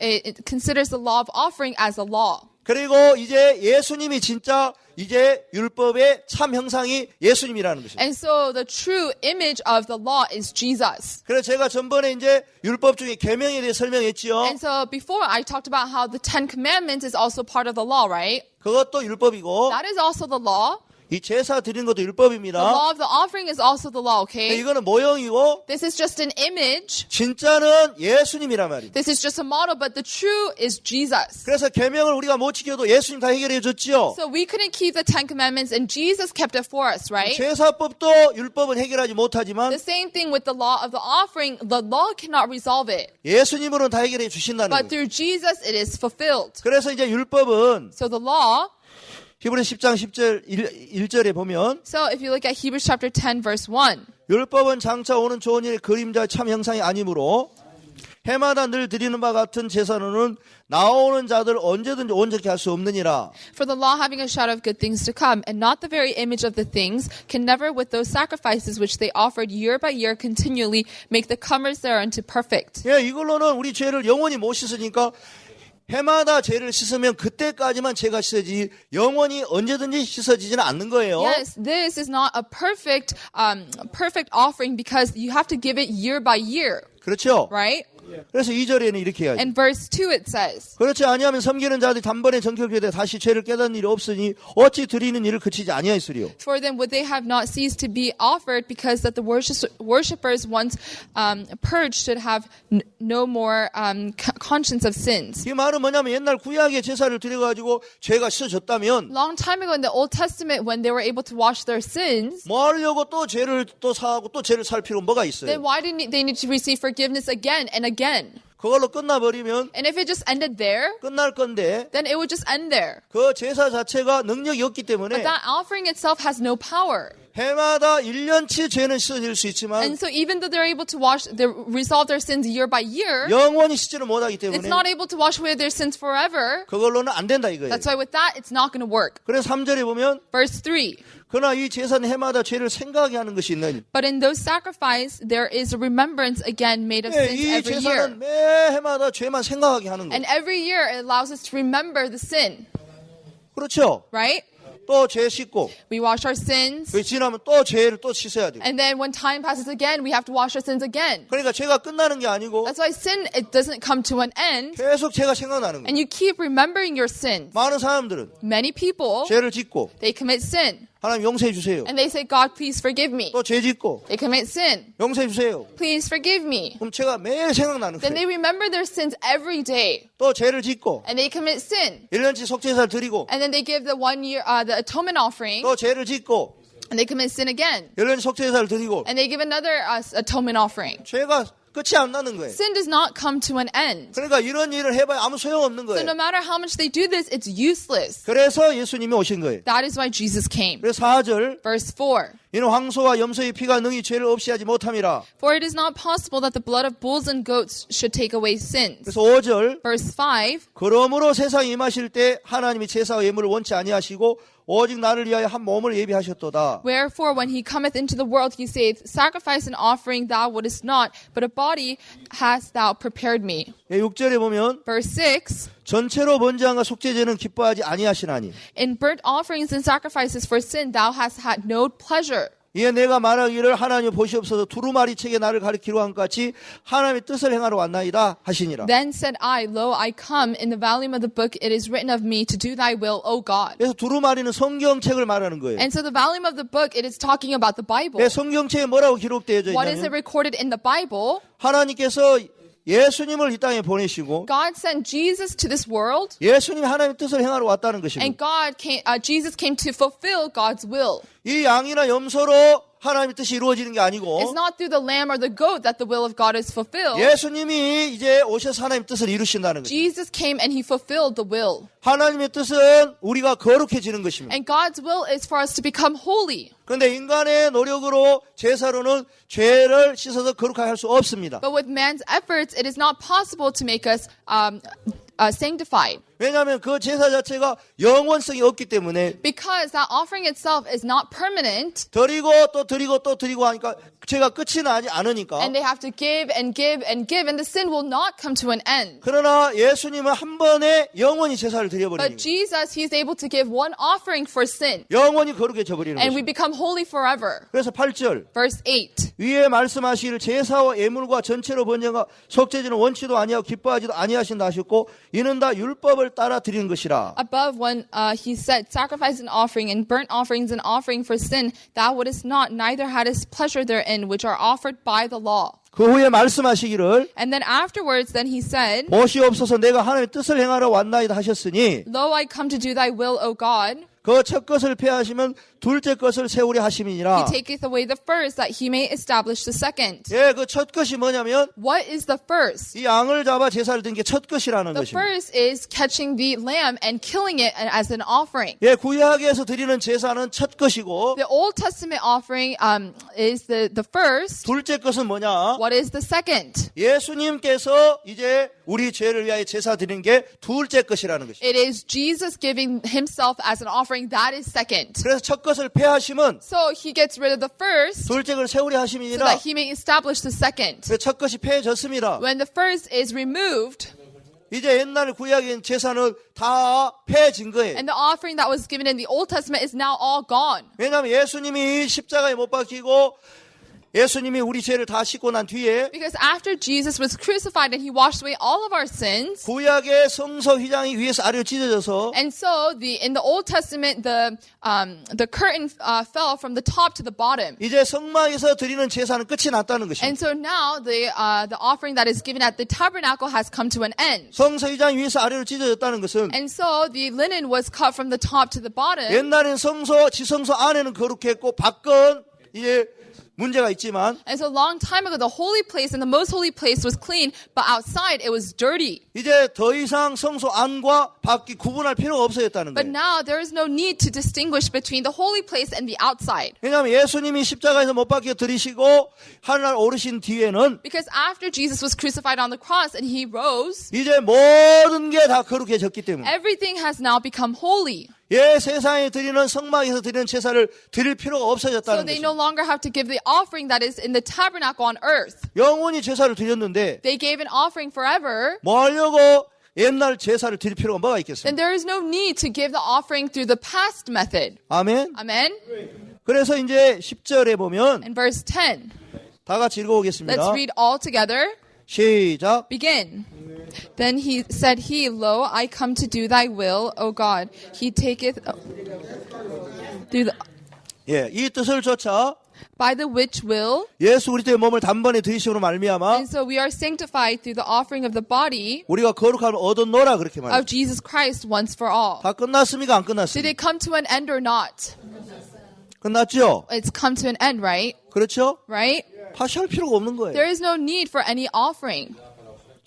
it considers the law of offering as a law. 그리고 이제 예수님이 진짜 이제 율법의 참 형상이 예수님이라는 것입니다. And so the true image of the law is Jesus. 그래서 제가 전번에 이제 율법 중에 계명에 대해 설명했지요. And so before I talked about how the Ten Commandments is also part of the law, right? 그것도 율법이고 That is also the law. 이 제사 드리는 것도 The 율법입니다. law of the offering is also the law, okay? 이거는 모형이고 This is just an image. 진짜는 예수님이란 말입니다. This is just a model, but the true is Jesus. 그래서 계명을 우리가 못 지켜도 예수님 다 해결해 줬지요. So we couldn't keep the Ten Commandments, and Jesus kept it for us, right? 제사법도 율법은 해결하지 못하지만 The same thing with the law of the offering. The law cannot resolve it. 예수님으로는 다 해결해 주신다는 But 거예요. through Jesus, it is fulfilled. 그래서 이제 율법은 So the law, 히브리서 10장 10절 1절에 보면 so if you look at Hebrews chapter 10, verse 1, 율법은 장차 오는 좋은 일의 그림자 참 형상이 아니므로 해마다 늘 드리는 바 같은 제사로는 나오는 자들 언제든지 온전케 할 수 없느니라. for the law having a shadow of good things to come, and not the very image of the things, can never with those sacrifices which they offered year by year continually make the comers thereunto perfect. 예, 이걸로는 우리 죄를 영원히 못 씻으니까 해마다 죄를 씻으면 그때까지만 죄가 씻어지지 영원히 언제든지 씻어지지는 않는 거예요. Yes, this is not a perfect offering because you have to give it year by year, 그렇죠? right? 그래서 2절에는 이렇게 해야지. In verse 2 it says, 그렇지 아니하면 섬기는 자들이 단번에 정결되되 다시 죄를 깨닫는 일이 없으니 어찌 드리는 일을 그치지 아니하였으리요. for then would they have not ceased to be offered, because that the worshippers once purged should have no more conscience of sins. 이 말은 뭐냐면 옛날 구약의 제사를 드려가지고 죄가 씻어졌다면 Long time ago in the Old Testament, when they were able to wash their sins, 뭐 하려고 또 죄를 또 사하고 또 죄를 살 필요가 뭐가 있어요. then why did they need to receive forgiveness again and again? 그걸로 끝나버리면 And if it just ended there, 끝날 건데 then it would just end there. 그 제사 자체가 능력이 없기 때문에 But that offering itself has no power. 해마다 1년치 죄는 씻어질 수 있지만 And so even though they're able to resolve their sins year by year, 영원히 씻지를 못하기 it's 때문에 not able to wash away their sins forever. 그걸로는 안 된다 이거예요. That's why with that, it's not going to work. 그래서 3절에 보면 Verse 3. 그러나 이 제사는 해마다 죄를 생각하게 하는 것이 있는. But in those sacrifices, there is a remembrance again made of sins 이 every year. 제사는 매 해마다 죄만 생각하게 하는 거예요. And every year it allows us to remember the sin, 그렇죠? right? 또 죄 씻고 We wash our sins. 그 지나면 또 죄를 또 씻어야 돼요. And then when time passes again, we have to wash our sins again. 그러니까 죄가 끝나는 게 아니고 That's why sin, it doesn't come to an end. 계속 죄가 생각나는 거예요. And you keep remembering your sins. 많은 사람들은 Many people, 죄를 짓고 they commit sin. 하나님 용서해 주세요. And they say, God, please forgive me. 또 죄 짓고 They commit sin. 용서해 주세요. Please forgive me. 그럼 죄가 매일 생각나는 Then 거예요. they remember their sins every day. 또 죄를 짓고 And they commit sin. 1년치 속죄제사를 드리고 And then they give the 1 year, the atonement offering. 또 죄를 짓고 And they commit sin again. 1년치 속죄제사를 드리고 And they give another atonement offering. 죄가 끝이 안 나는 거예요. Sin does not come to an end. 그러니까 이런 일을 해봐야 아무 소용없는 So no 거예요. matter how much they do this, it's useless. 그래서 예수님이 오신 거예요. That is why Jesus came. 그래서 4절 Verse 4. 이는 황소와 염소의 피가 능히 죄를 없이 하지 못함이라. For it is not possible that the blood of bulls and goats should take away sins. 그래서 5절 Verse 5. 그러므로 세상에 임하실 때 하나님이 제사와 예물을 원치 아니하시고 오직 나를 위하여 한 몸을 예비하셨도다. Wherefore, when he cometh into the world, he saith, Sacrifice and offering thou wouldest not, but a body hast thou prepared me. 6절에 보면 Verse 6. 전체로 번제함과 속죄제는 기뻐하지 아니하시나니 In burnt offerings and sacrifices for sin thou hast had no pleasure. 이에 내가 말하기를 하나님 보시옵소서 두루마리 책에 나를 가리키려 한 것 같이 하나님의 뜻을 행하러 왔나이다 하시니라. Then said I, Lo, I come. In the volume of the book it is written of me to do thy will, O God. 그래서 두루마리는 성경책을 말하는 거예요. And so the volume of the book, it is talking about the Bible. 내 성경책에 뭐라고 기록되어져 What is it 있냐면 recorded in the Bible? 하나님께서 예수님을 이 땅에 보내시고 God sent Jesus to this world, 예수님이 하나님의 뜻을 행하러 왔다는 and 것입니다. Jesus came to fulfill God's will. 이 양이나 염소로 하나님의 뜻이 이루어지는 게 아니고 It's not through the lamb or the goat that the will of God is fulfilled. 예수님이 이제 오셔서 하나님의 뜻을 이루신다는 거죠. Jesus came and he fulfilled the will. 하나님의 뜻은 우리가 거룩해지는 것입니다. And God's will is for us to become holy. 그런데 인간의 노력으로 제사로는 죄를 씻어서 거룩하게 할 수 없습니다. But with man's efforts, it is not possible to make us sanctified. 왜냐하면 그 제사 자체가 영원성이 없기 때문에 Because that offering itself is not permanent, 드리고 또 드리고 또 드리고 하니까 죄가 끝이 나지 않으니까. and they have to give and give and give, and the sin will not come to an end. 그러나 예수님은 한 번에 영원히 제사를 드려버리는 But 거예요. Jesus, he's able to give one offering for sin, 영원히 거룩해져 버리는 and we 거죠. become holy forever. 그래서 8절 Verse 8. 위에 말씀하시기를 제사와 예물과 전체로 번제가 속죄제는 원치도 아니하고 기뻐하지도 아니하신다 하셨고 이는 다 율법을 따라 드리는 것이라. Above, when he said, Sacrifice and offering, and burnt offerings and offering for sin, thou wouldest not, neither hadst pleasure therein, which are offered by the law. 그 후에 말씀하시기를 And then afterwards, then he said, 보시옵소서 내가 하나님의 뜻을 행하러 왔나이다 하셨으니 Lo, I come to do thy will, O God. 그 첫 것을 폐하시면 둘째 것을 세우려 하심이니라. He taketh away the first, that he may establish the second. 예, 그 첫 것이 뭐냐면 What is the first? 이 양을 잡아 제사를 드린 게 첫 것이라는 The 것입니다. first is catching the lamb and killing it as an offering. 예, 구약에서 드리는 제사는 첫 것이고 The Old Testament offering is the first. 둘째 것은 뭐냐? What is the second? 예수님께서 이제 우리 죄를 위하여 제사 드리는 게 둘째 것이라는 것입니다. It is Jesus giving himself as an offering. That is second. 그래서 첫 것을 폐하시면 So he gets rid of the first 둘째 것을 세우려 so 하심이니라. that he may establish the second. 그래서 첫 것이 폐해졌습니다. When the first is removed, 이제 옛날 구약의 제사는 다 폐해진 거예요. and the offering that was given in the Old Testament is now all gone. 왜냐하면 예수님이 십자가에 못 박히고 예수님이 우리 죄를 다 씻고 난 뒤에 Because after Jesus was crucified and he washed away all of our sins, 구약의 성소 휘장이 위에서 아래로 찢어져서 and so in the Old Testament the curtain fell from the top to the bottom. 이제 성막에서 드리는 제사는 끝이 났다는 것입니다. And so now the offering that is given at the tabernacle has come to an end. 성소 휘장이 위에서 아래로 찢어졌다는 것은 And so the linen was cut from the top to the bottom. 옛날엔 성소, 지성소 안에는 거룩했고 밖은 이제 문제가 있지만 And so a long time ago, the holy place and the most holy place was clean, but outside it was dirty. 이제 더 이상 성소 안과 밖이 구분할 필요가 없어졌다는 But 거예요. now there is no need to distinguish between the holy place and the outside. 왜냐하면 예수님이 십자가에서 못 박혀 들이시고 하늘날 오르신 뒤에는 Because after Jesus was crucified on the cross and he rose, 이제 모든 게 다 거룩해졌기 때문에 everything has now become holy. 예, 세상에 드리는 성막에서 드리는 제사를 드릴 필요가 So 없어졌다는 they 것입니다. no longer have to give the offering that is in the tabernacle on earth. 영원히 제사를 드렸는데 They gave an offering forever. 뭐 하려고 옛날 제사를 드릴 필요가 뭐가 Then 있겠습니까? there is no need to give the offering through the past method. 아멘. Amen? 그래서 이제 10절에 보면 And verse 10. 다 같이 읽어보겠습니다. Let's read all together. 시작. Begin. Then he said, Lo, I come to do thy will, O God. He taketh through the, 예, 이 뜻을 좇아 by the which will, 예수 그리스도의 몸을 단번에 드리심으로 말미암아 and so we are sanctified through the offering of the body 우리가 거룩함을 얻었노라 그렇게 말해요. of Jesus Christ once for all. 다 끝났습니까? 안 Did 끝났습니까? it come to an end or not? 끝났죠? It's come to an end, right? 그렇죠? Right? 다시 할 필요가 없는 거예요. There is no need for any offering.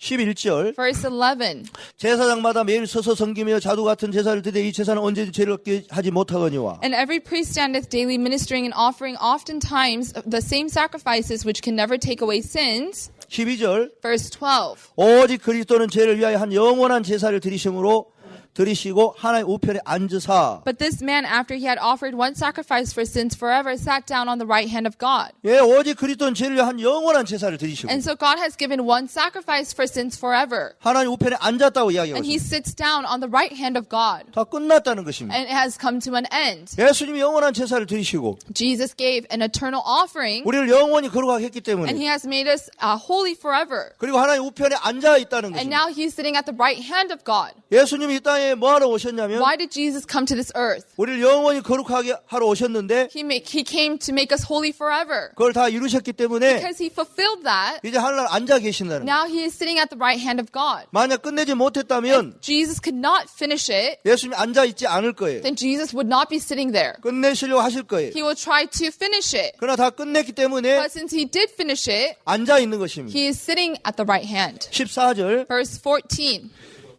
11절 Verse 11. 제사장마다 매일 서서 섬기며 자두 같은 제사를 드려 이 제사는 언제든지 죄를 얻게 하지 못하거니와 And every priest standeth daily ministering and offering oftentimes the same sacrifices which can never take away sins. 12절 Verse 12. 오직 그리스도는 죄를 위하여 한 영원한 제사를 드리시고 하나의 우편에 앉으사 But this man, after he had offered one sacrifice for sins forever, sat down on the right hand of God. 예, 오직 그리스도는 죄를 위하여 한 영원한 제사를 드리시고 And so God has given one sacrifice for sins forever. 하나님 우편에 앉았다고 이야기하고 And he 있습니다. sits down on the right hand of God. 다 끝났다는 것입니다. And it has come to an end. 예수님이 영원한 제사를 드리시고 Jesus gave an eternal offering. 우리를 영원히 거룩하게 했기 And 때문에 he has made us holy forever. 그리고 하나님 우편에 앉아 있다는 And 것입니다. now he's sitting at the right hand of God. 예수님이 이 땅에 뭐하러 오셨냐면 Why did Jesus come to this earth? 우리를 영원히 거룩하게 하러 오셨는데 He came to make us holy forever. 그걸 다 이루셨기 때문에 Because he fulfilled that, 이제 하늘날 앉아 계신다는 거예요. now he is sitting at the right hand of God. 만약 끝내지 못했다면 Jesus could not finish it, 예수님이 앉아 있지 않을 거예요. then Jesus would not be sitting there. 끝내시려고 하실 거예요. He will try to finish it. 그러나 다 끝냈기 때문에 But since he did finish it, 앉아 있는 것입니다. he is sitting at the right hand. 14절 Verse 14.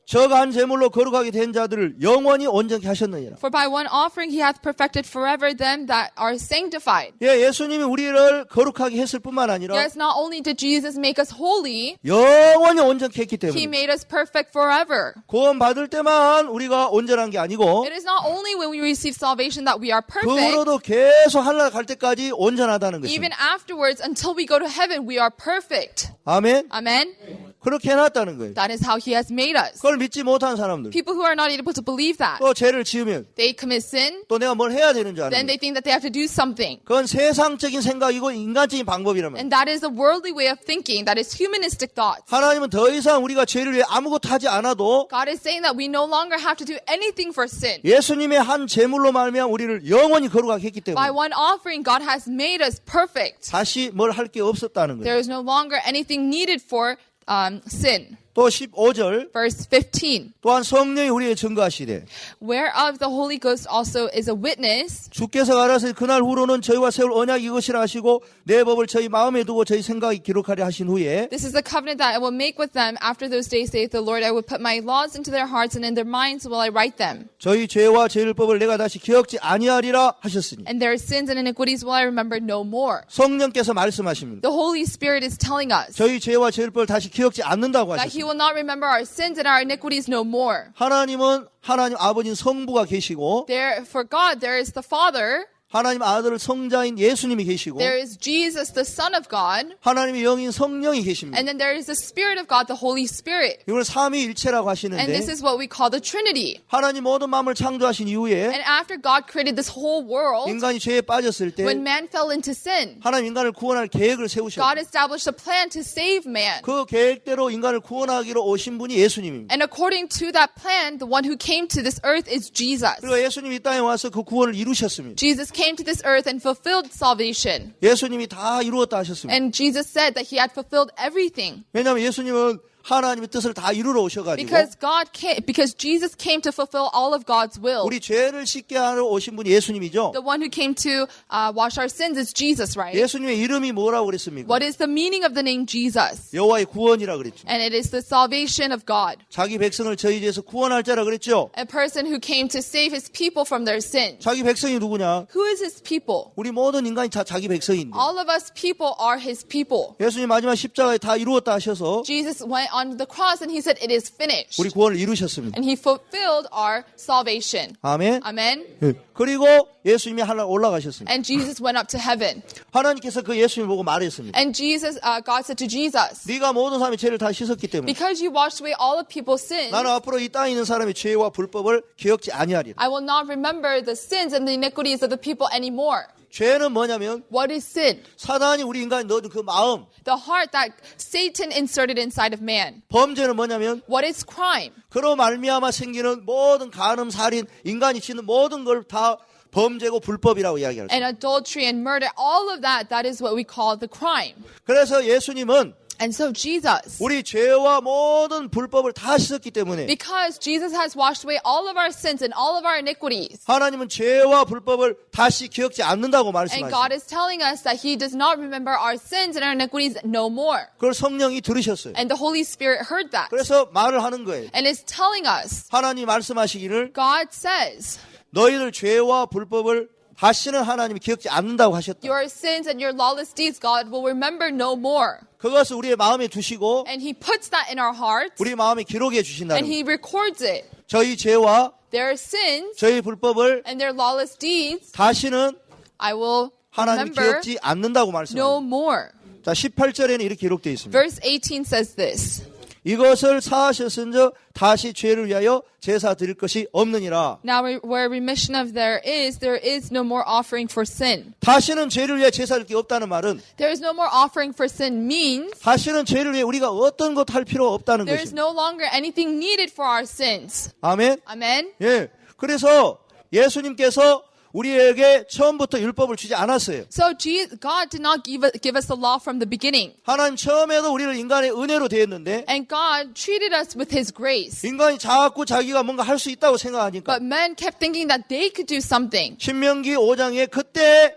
저가 한 제물로 거룩하게 된 자들을 영원히 온전케 하셨느니라. For by one offering he hath perfected forever them that are sanctified. 예, 예수님이 우리를 거룩하게 했을 뿐만 아니라 Yes, not only did Jesus make us holy, 영원히 온전케 했기 he 때문에 made us perfect forever. 구원 받을 때만 우리가 온전한 게 아니고 It is not only when we receive salvation that we are 그 perfect, 후로도 계속 하늘날 갈 때까지 온전하다는 even 것입니다. afterwards, until we go to heaven, we are perfect. 아멘. Amen? 그렇게 해놨다는 거예요. That is how he has made us. 그걸 믿지 못한 사람들 People who are not able to believe that, 또 죄를 지으면 they commit sin, 또 내가 뭘 해야 되는 줄 아는 then 거예요. they think that they have to do something. 그건 세상적인 생각이고 인간적인 방법이란 말이에요. And that is a worldly way of thinking. That is humanistic thoughts. 하나님은 더 이상 우리가 죄를 위해 아무것도 하지 않아도 God is saying that we no longer have to do anything for sin. 예수님의 한 제물로 말미암아 우리를 영원히 거룩하게 했기 때문에 By one offering, God has made us perfect. 다시 뭘 할 게 없었다는 거예요. There is no longer anything needed for sin. 또 15절 Verse 15. 또한 성령이 우리의 증거하시되 Whereof the Holy Ghost also is a witness. 주께서 가라사대 그날 후로는 저희와 세울 언약이 이것이라 하시고 내 법을 저희 마음에 두고 저희 생각에 기록하려 하신 후에 This is the covenant that I will make with them after those days, saith the Lord. I will put my laws into their hearts, and in their minds will I write them. 저희 죄와 죄율법을 내가 다시 기억지 아니하리라 하셨으니 And their sins and iniquities will I remember no more. 성령께서 말씀하십니다. The Holy Spirit is telling us 저희 죄와 죄율법을 다시 기억지 않는다고 that He 하셨습니다. will not remember our sins and our iniquities no more. 하나님은 하나님 아버지인 성부가 계시고 There, for God, there is the Father, 하나님 아들 성자인 예수님이 계시고 there is Jesus, the Son of God, 하나님의 영인 성령이 계십니다. and then there is the Spirit of God, the Holy Spirit. 이걸 삼위일체라고 And 하시는데 this is what we call the Trinity. 하나님 모든 마음을 창조하신 이후에 And after God created this whole world, 인간이 죄에 빠졌을 때 when man fell into sin, 하나님 인간을 구원할 계획을 세우셨고 God established a plan to save man. 그 계획대로 인간을 구원하기로 오신 분이 예수님입니다. And according to that plan, the one who came to this earth is Jesus. 그리고 예수님이 이 땅에 와서 그 구원을 이루셨습니다. Jesus came to this earth and fulfilled salvation. 예수님이 다 이루었다 하셨습니다. And Jesus said that he had fulfilled everything. 왜냐하면 예수님은 하나님의 뜻을 다 이루러 오셔가지고 Because Jesus came to fulfill all of God's will. 우리 죄를 씻게 하러 오신 분이 예수님이죠. The one who came to wash our sins is Jesus, right? 예수님의 이름이 뭐라고 그랬습니까? What is the meaning of the name Jesus? 여호와의 구원이라 그랬죠. And it is the salvation of God. 자기 백성을 저희 죄에서 구원할 자라 그랬죠. A person who came to save his people from their sins. 자기 백성이 누구냐? Who is his people? 우리 모든 인간이 다 자기 백성인데 All of us people are his people. 예수님 마지막 십자가에 다 이루었다 하셔서 Jesus went on the cross and he said, it is finished. 우리 구원을 이루셨습니다. And he fulfilled our salvation. 아멘. Amen. 예. 그리고 예수님이 하늘 올라가셨습니다. And Jesus went up to heaven. 하나님께서 그 예수님을 보고 말했습니다. And God said to Jesus, 네가 모든 사람의 죄를 다 씻었기 때문에 because you washed away all of people's sins, 나는 앞으로 이 땅에 있는 사람의 죄와 불법을 기억지 아니하리라. I will not remember the sins and the iniquities of the people anymore. 죄는 뭐냐면 What is sin? 사단이 우리 인간에 넣어준 그 마음. The heart that Satan inserted inside of man. 범죄는 뭐냐면 What is crime? 그로 말미암아 생기는 모든 간음, 살인, 인간이 짓는 모든 걸 다 범죄고 불법이라고 이야기할 수 있어요. And adultery and murder, all of that, that is what we call the crime. 그래서 예수님은 And so Jesus, 우리 죄와 모든 불법을 다 씻었기 때문에 because Jesus has washed away all of our sins and all of our iniquities, 하나님은 죄와 불법을 다시 기억지 않는다고 and God 말씀하셨어요. is telling us that He does not remember our sins and our iniquities no more. 그걸 성령이 들으셨어요. And the Holy Spirit heard that. 그래서 말을 하는 거예요. And is telling us, 하나님이 말씀하시기를 God says, 너희들 죄와 불법을 다시는 하나님이 기억지 않는다고 하셨다. your sins and your lawless deeds, God will remember no more. 그것을 우리의 마음에 두시고 And He puts that in our hearts, 우리 마음에 기록해 주신다는 and 거예요. He records it. 저희 죄와 Their sins 저희 불법을 and their lawless deeds, 다시는 I will 하나님이 remember 기억지 않는다고 no 말씀합니다. more. 자, 18절에는 이렇게 기록되어 있습니다. Verse 18 says this. 이것을 사하셨은즉 다시 죄를 위하여 제사 드릴 것이 없느니라. Now where remission of there is no more offering for sin. 다시는 죄를 위해 제사 드릴 게 없다는 말은 There is no more offering for sin means 다시는 죄를 위해 우리가 어떤 것 할 필요가 없다는 there is 것입니다. no longer anything needed for our sins. 아멘. Amen. 예. 그래서 예수님께서 우리에게 처음부터 율법을 주지 않았어요. So God did not give us the law from the beginning. 하나님 처음에도 우리를 인간의 은혜로 대했는데 And God treated us with His grace. 인간이 자꾸 자기가 뭔가 할 수 있다고 생각하니까 But men kept thinking that they could do something. 신명기 5장에 그때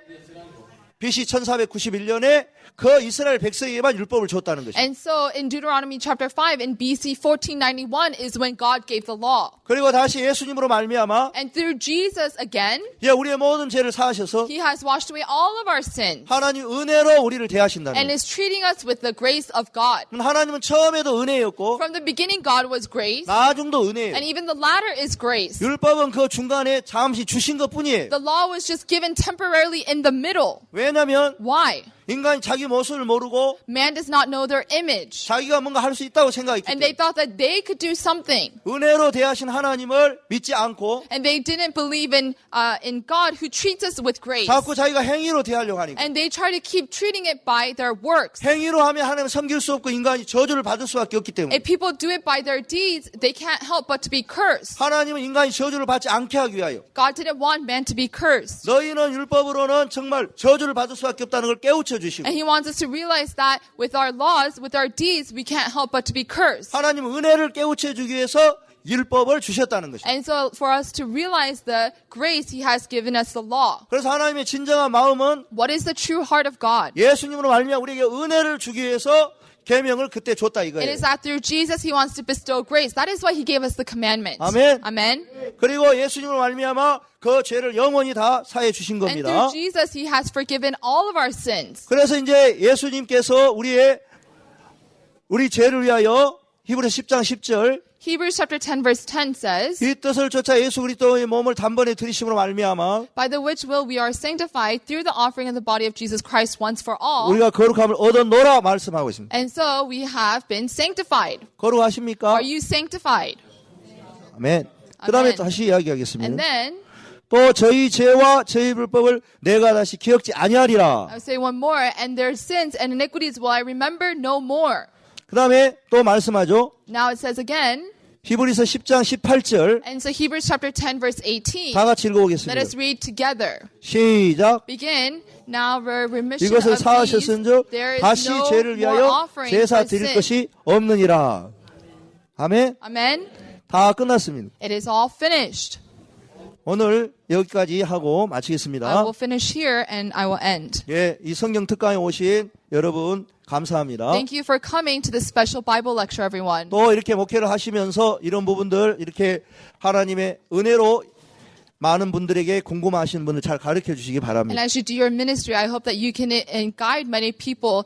BC 1491년에 그 이스라엘 백성에게만 율법을 줬다는 것입니다. And so in Deuteronomy chapter 5 in BC 1491 is when God gave the law. 그리고 다시 예수님으로 말미암아 And through Jesus again, 우리의 모든 죄를 사하셔서 He has washed away all of our sins 하나님 은혜로 우리를 대하신다는 and 거예요. is treating us with the grace of God. 하나님은 처음에도 은혜였고 From the beginning, God was grace, 나중도 and 은혜예요. even the latter is grace. 율법은 그 중간에 잠시 주신 것뿐이에요. The law was just given temporarily in the middle. 왜냐하면 Why? 인간이 자기 모습을 모르고 Man does not know their image. 자기가 뭔가 할 수 있다고 생각했기 And they 때문에 thought that they could do something. 은혜로 대하신 하나님을 믿지 않고 And they didn't believe in God who treats us with grace. 자꾸 자기가 행위로 대하려고 하니까 And they try to keep treating it by their works. 행위로 하면 하나님을 섬길 수 없고 인간이 저주를 받을 수밖에 없기 때문에 If people do it by their deeds, they can't help but to be cursed. 하나님은 인간이 저주를 받지 않게 하기 위하여 God didn't want man to be cursed. 너희는 율법으로는 정말 저주를 받을 수밖에 없다는 걸 깨우쳐 주시고 And He wants us to realize that with our laws, with our deeds, we can't help but to be cursed. 하나님은 은혜를 깨우쳐 주기 위해서 율법을 주셨다는 것입니다. And so for us to realize the grace He has given us the law. 그래서 하나님의 진정한 마음은 What is the true heart of God? 예수님으로 말미암아 우리에게 은혜를 주기 위해서 계명을 그때 줬다 It 이거예요. is that through Jesus He wants to bestow grace. That is why He gave us the commandment. 아멘. Amen. 그리고 예수님으로 말미암아 그 죄를 영원히 다 사해 주신 And 겁니다. through Jesus He has forgiven all of our sins. 그래서 이제 예수님께서 우리 죄를 위하여 히브리서 10장 10절 Hebrews chapter 10 verse 10 says, 이 뜻을 쫓아 예수 그리스도의 몸을 단번에 들이심으로 말미암아 by the which will we are sanctified through the offering of the body of Jesus Christ once for all. 우리가 거룩함을 얻어노라 말씀하고 있습니다. And so we have been sanctified. 거룩하십니까? Are you sanctified? 아멘. 그 다음에 아멘. 다시 And 이야기하겠습니다. then, 또 저희 죄와 저희 불법을 내가 다시 기억지 아니하리라. I'll say one more, and their sins and iniquities will I remember no more. 그 다음에 또 말씀하죠. Now it says again, 히브리서 10장 18절 and so Hebrews chapter 10 verse 18, 다 같이 let 읽어보겠습니다. us read together. 시작. Begin, now the remission 이것을 of these, 사하셨은즉 there is 다시 no 죄를 more 위하여 offering 제사 for 드릴 sin. 것이 없느니라. 아멘. Amen. 다 끝났습니다. It is all finished. 오늘 여기까지 하고 I 마치겠습니다. will finish here and I will end. 예, 이 성경 특강에 오신 여러분 감사합니다. Thank you for coming to this special Bible lecture, everyone. 또 이렇게 목회를 하시면서 이런 부분들 이렇게 하나님의 은혜로 많은 분들에게 궁금하신 분들 잘 가르쳐 주시기 And 바랍니다. as you do your ministry, I hope that you can guide many people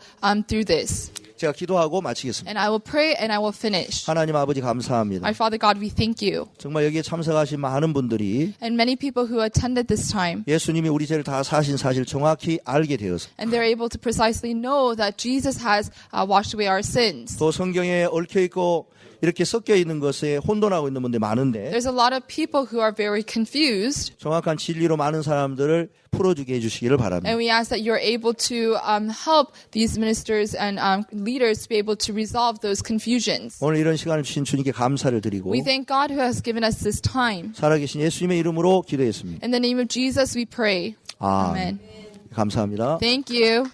through this. 제가 기도하고 마치겠습니다. And I will pray and I will finish. 하나님 아버지 감사합니다. Our Father God, we thank you. 정말 여기에 참석하신 많은 분들이 And many people who attended this time, 예수님이 우리 죄를 다 사신 사실 정확히 알게 되어서 and they're able to precisely know that Jesus has washed away our sins. 또 성경에 얽혀있고 이렇게 섞여 있는 것에 혼돈하고 있는 분들이 많은데 There's a lot of people who are very confused, 정확한 진리로 많은 사람들을 풀어주게 해주시기를 바랍니다. and we ask that you're able to help these ministers and leaders to be able to resolve those confusions. 오늘 이런 시간을 주신 주님께 감사를 드리고 We thank God who has given us this time. 살아계신 예수님의 이름으로 기도했습니다. In the name of Jesus, we pray. 아멘. Amen. 감사합니다. Thank you.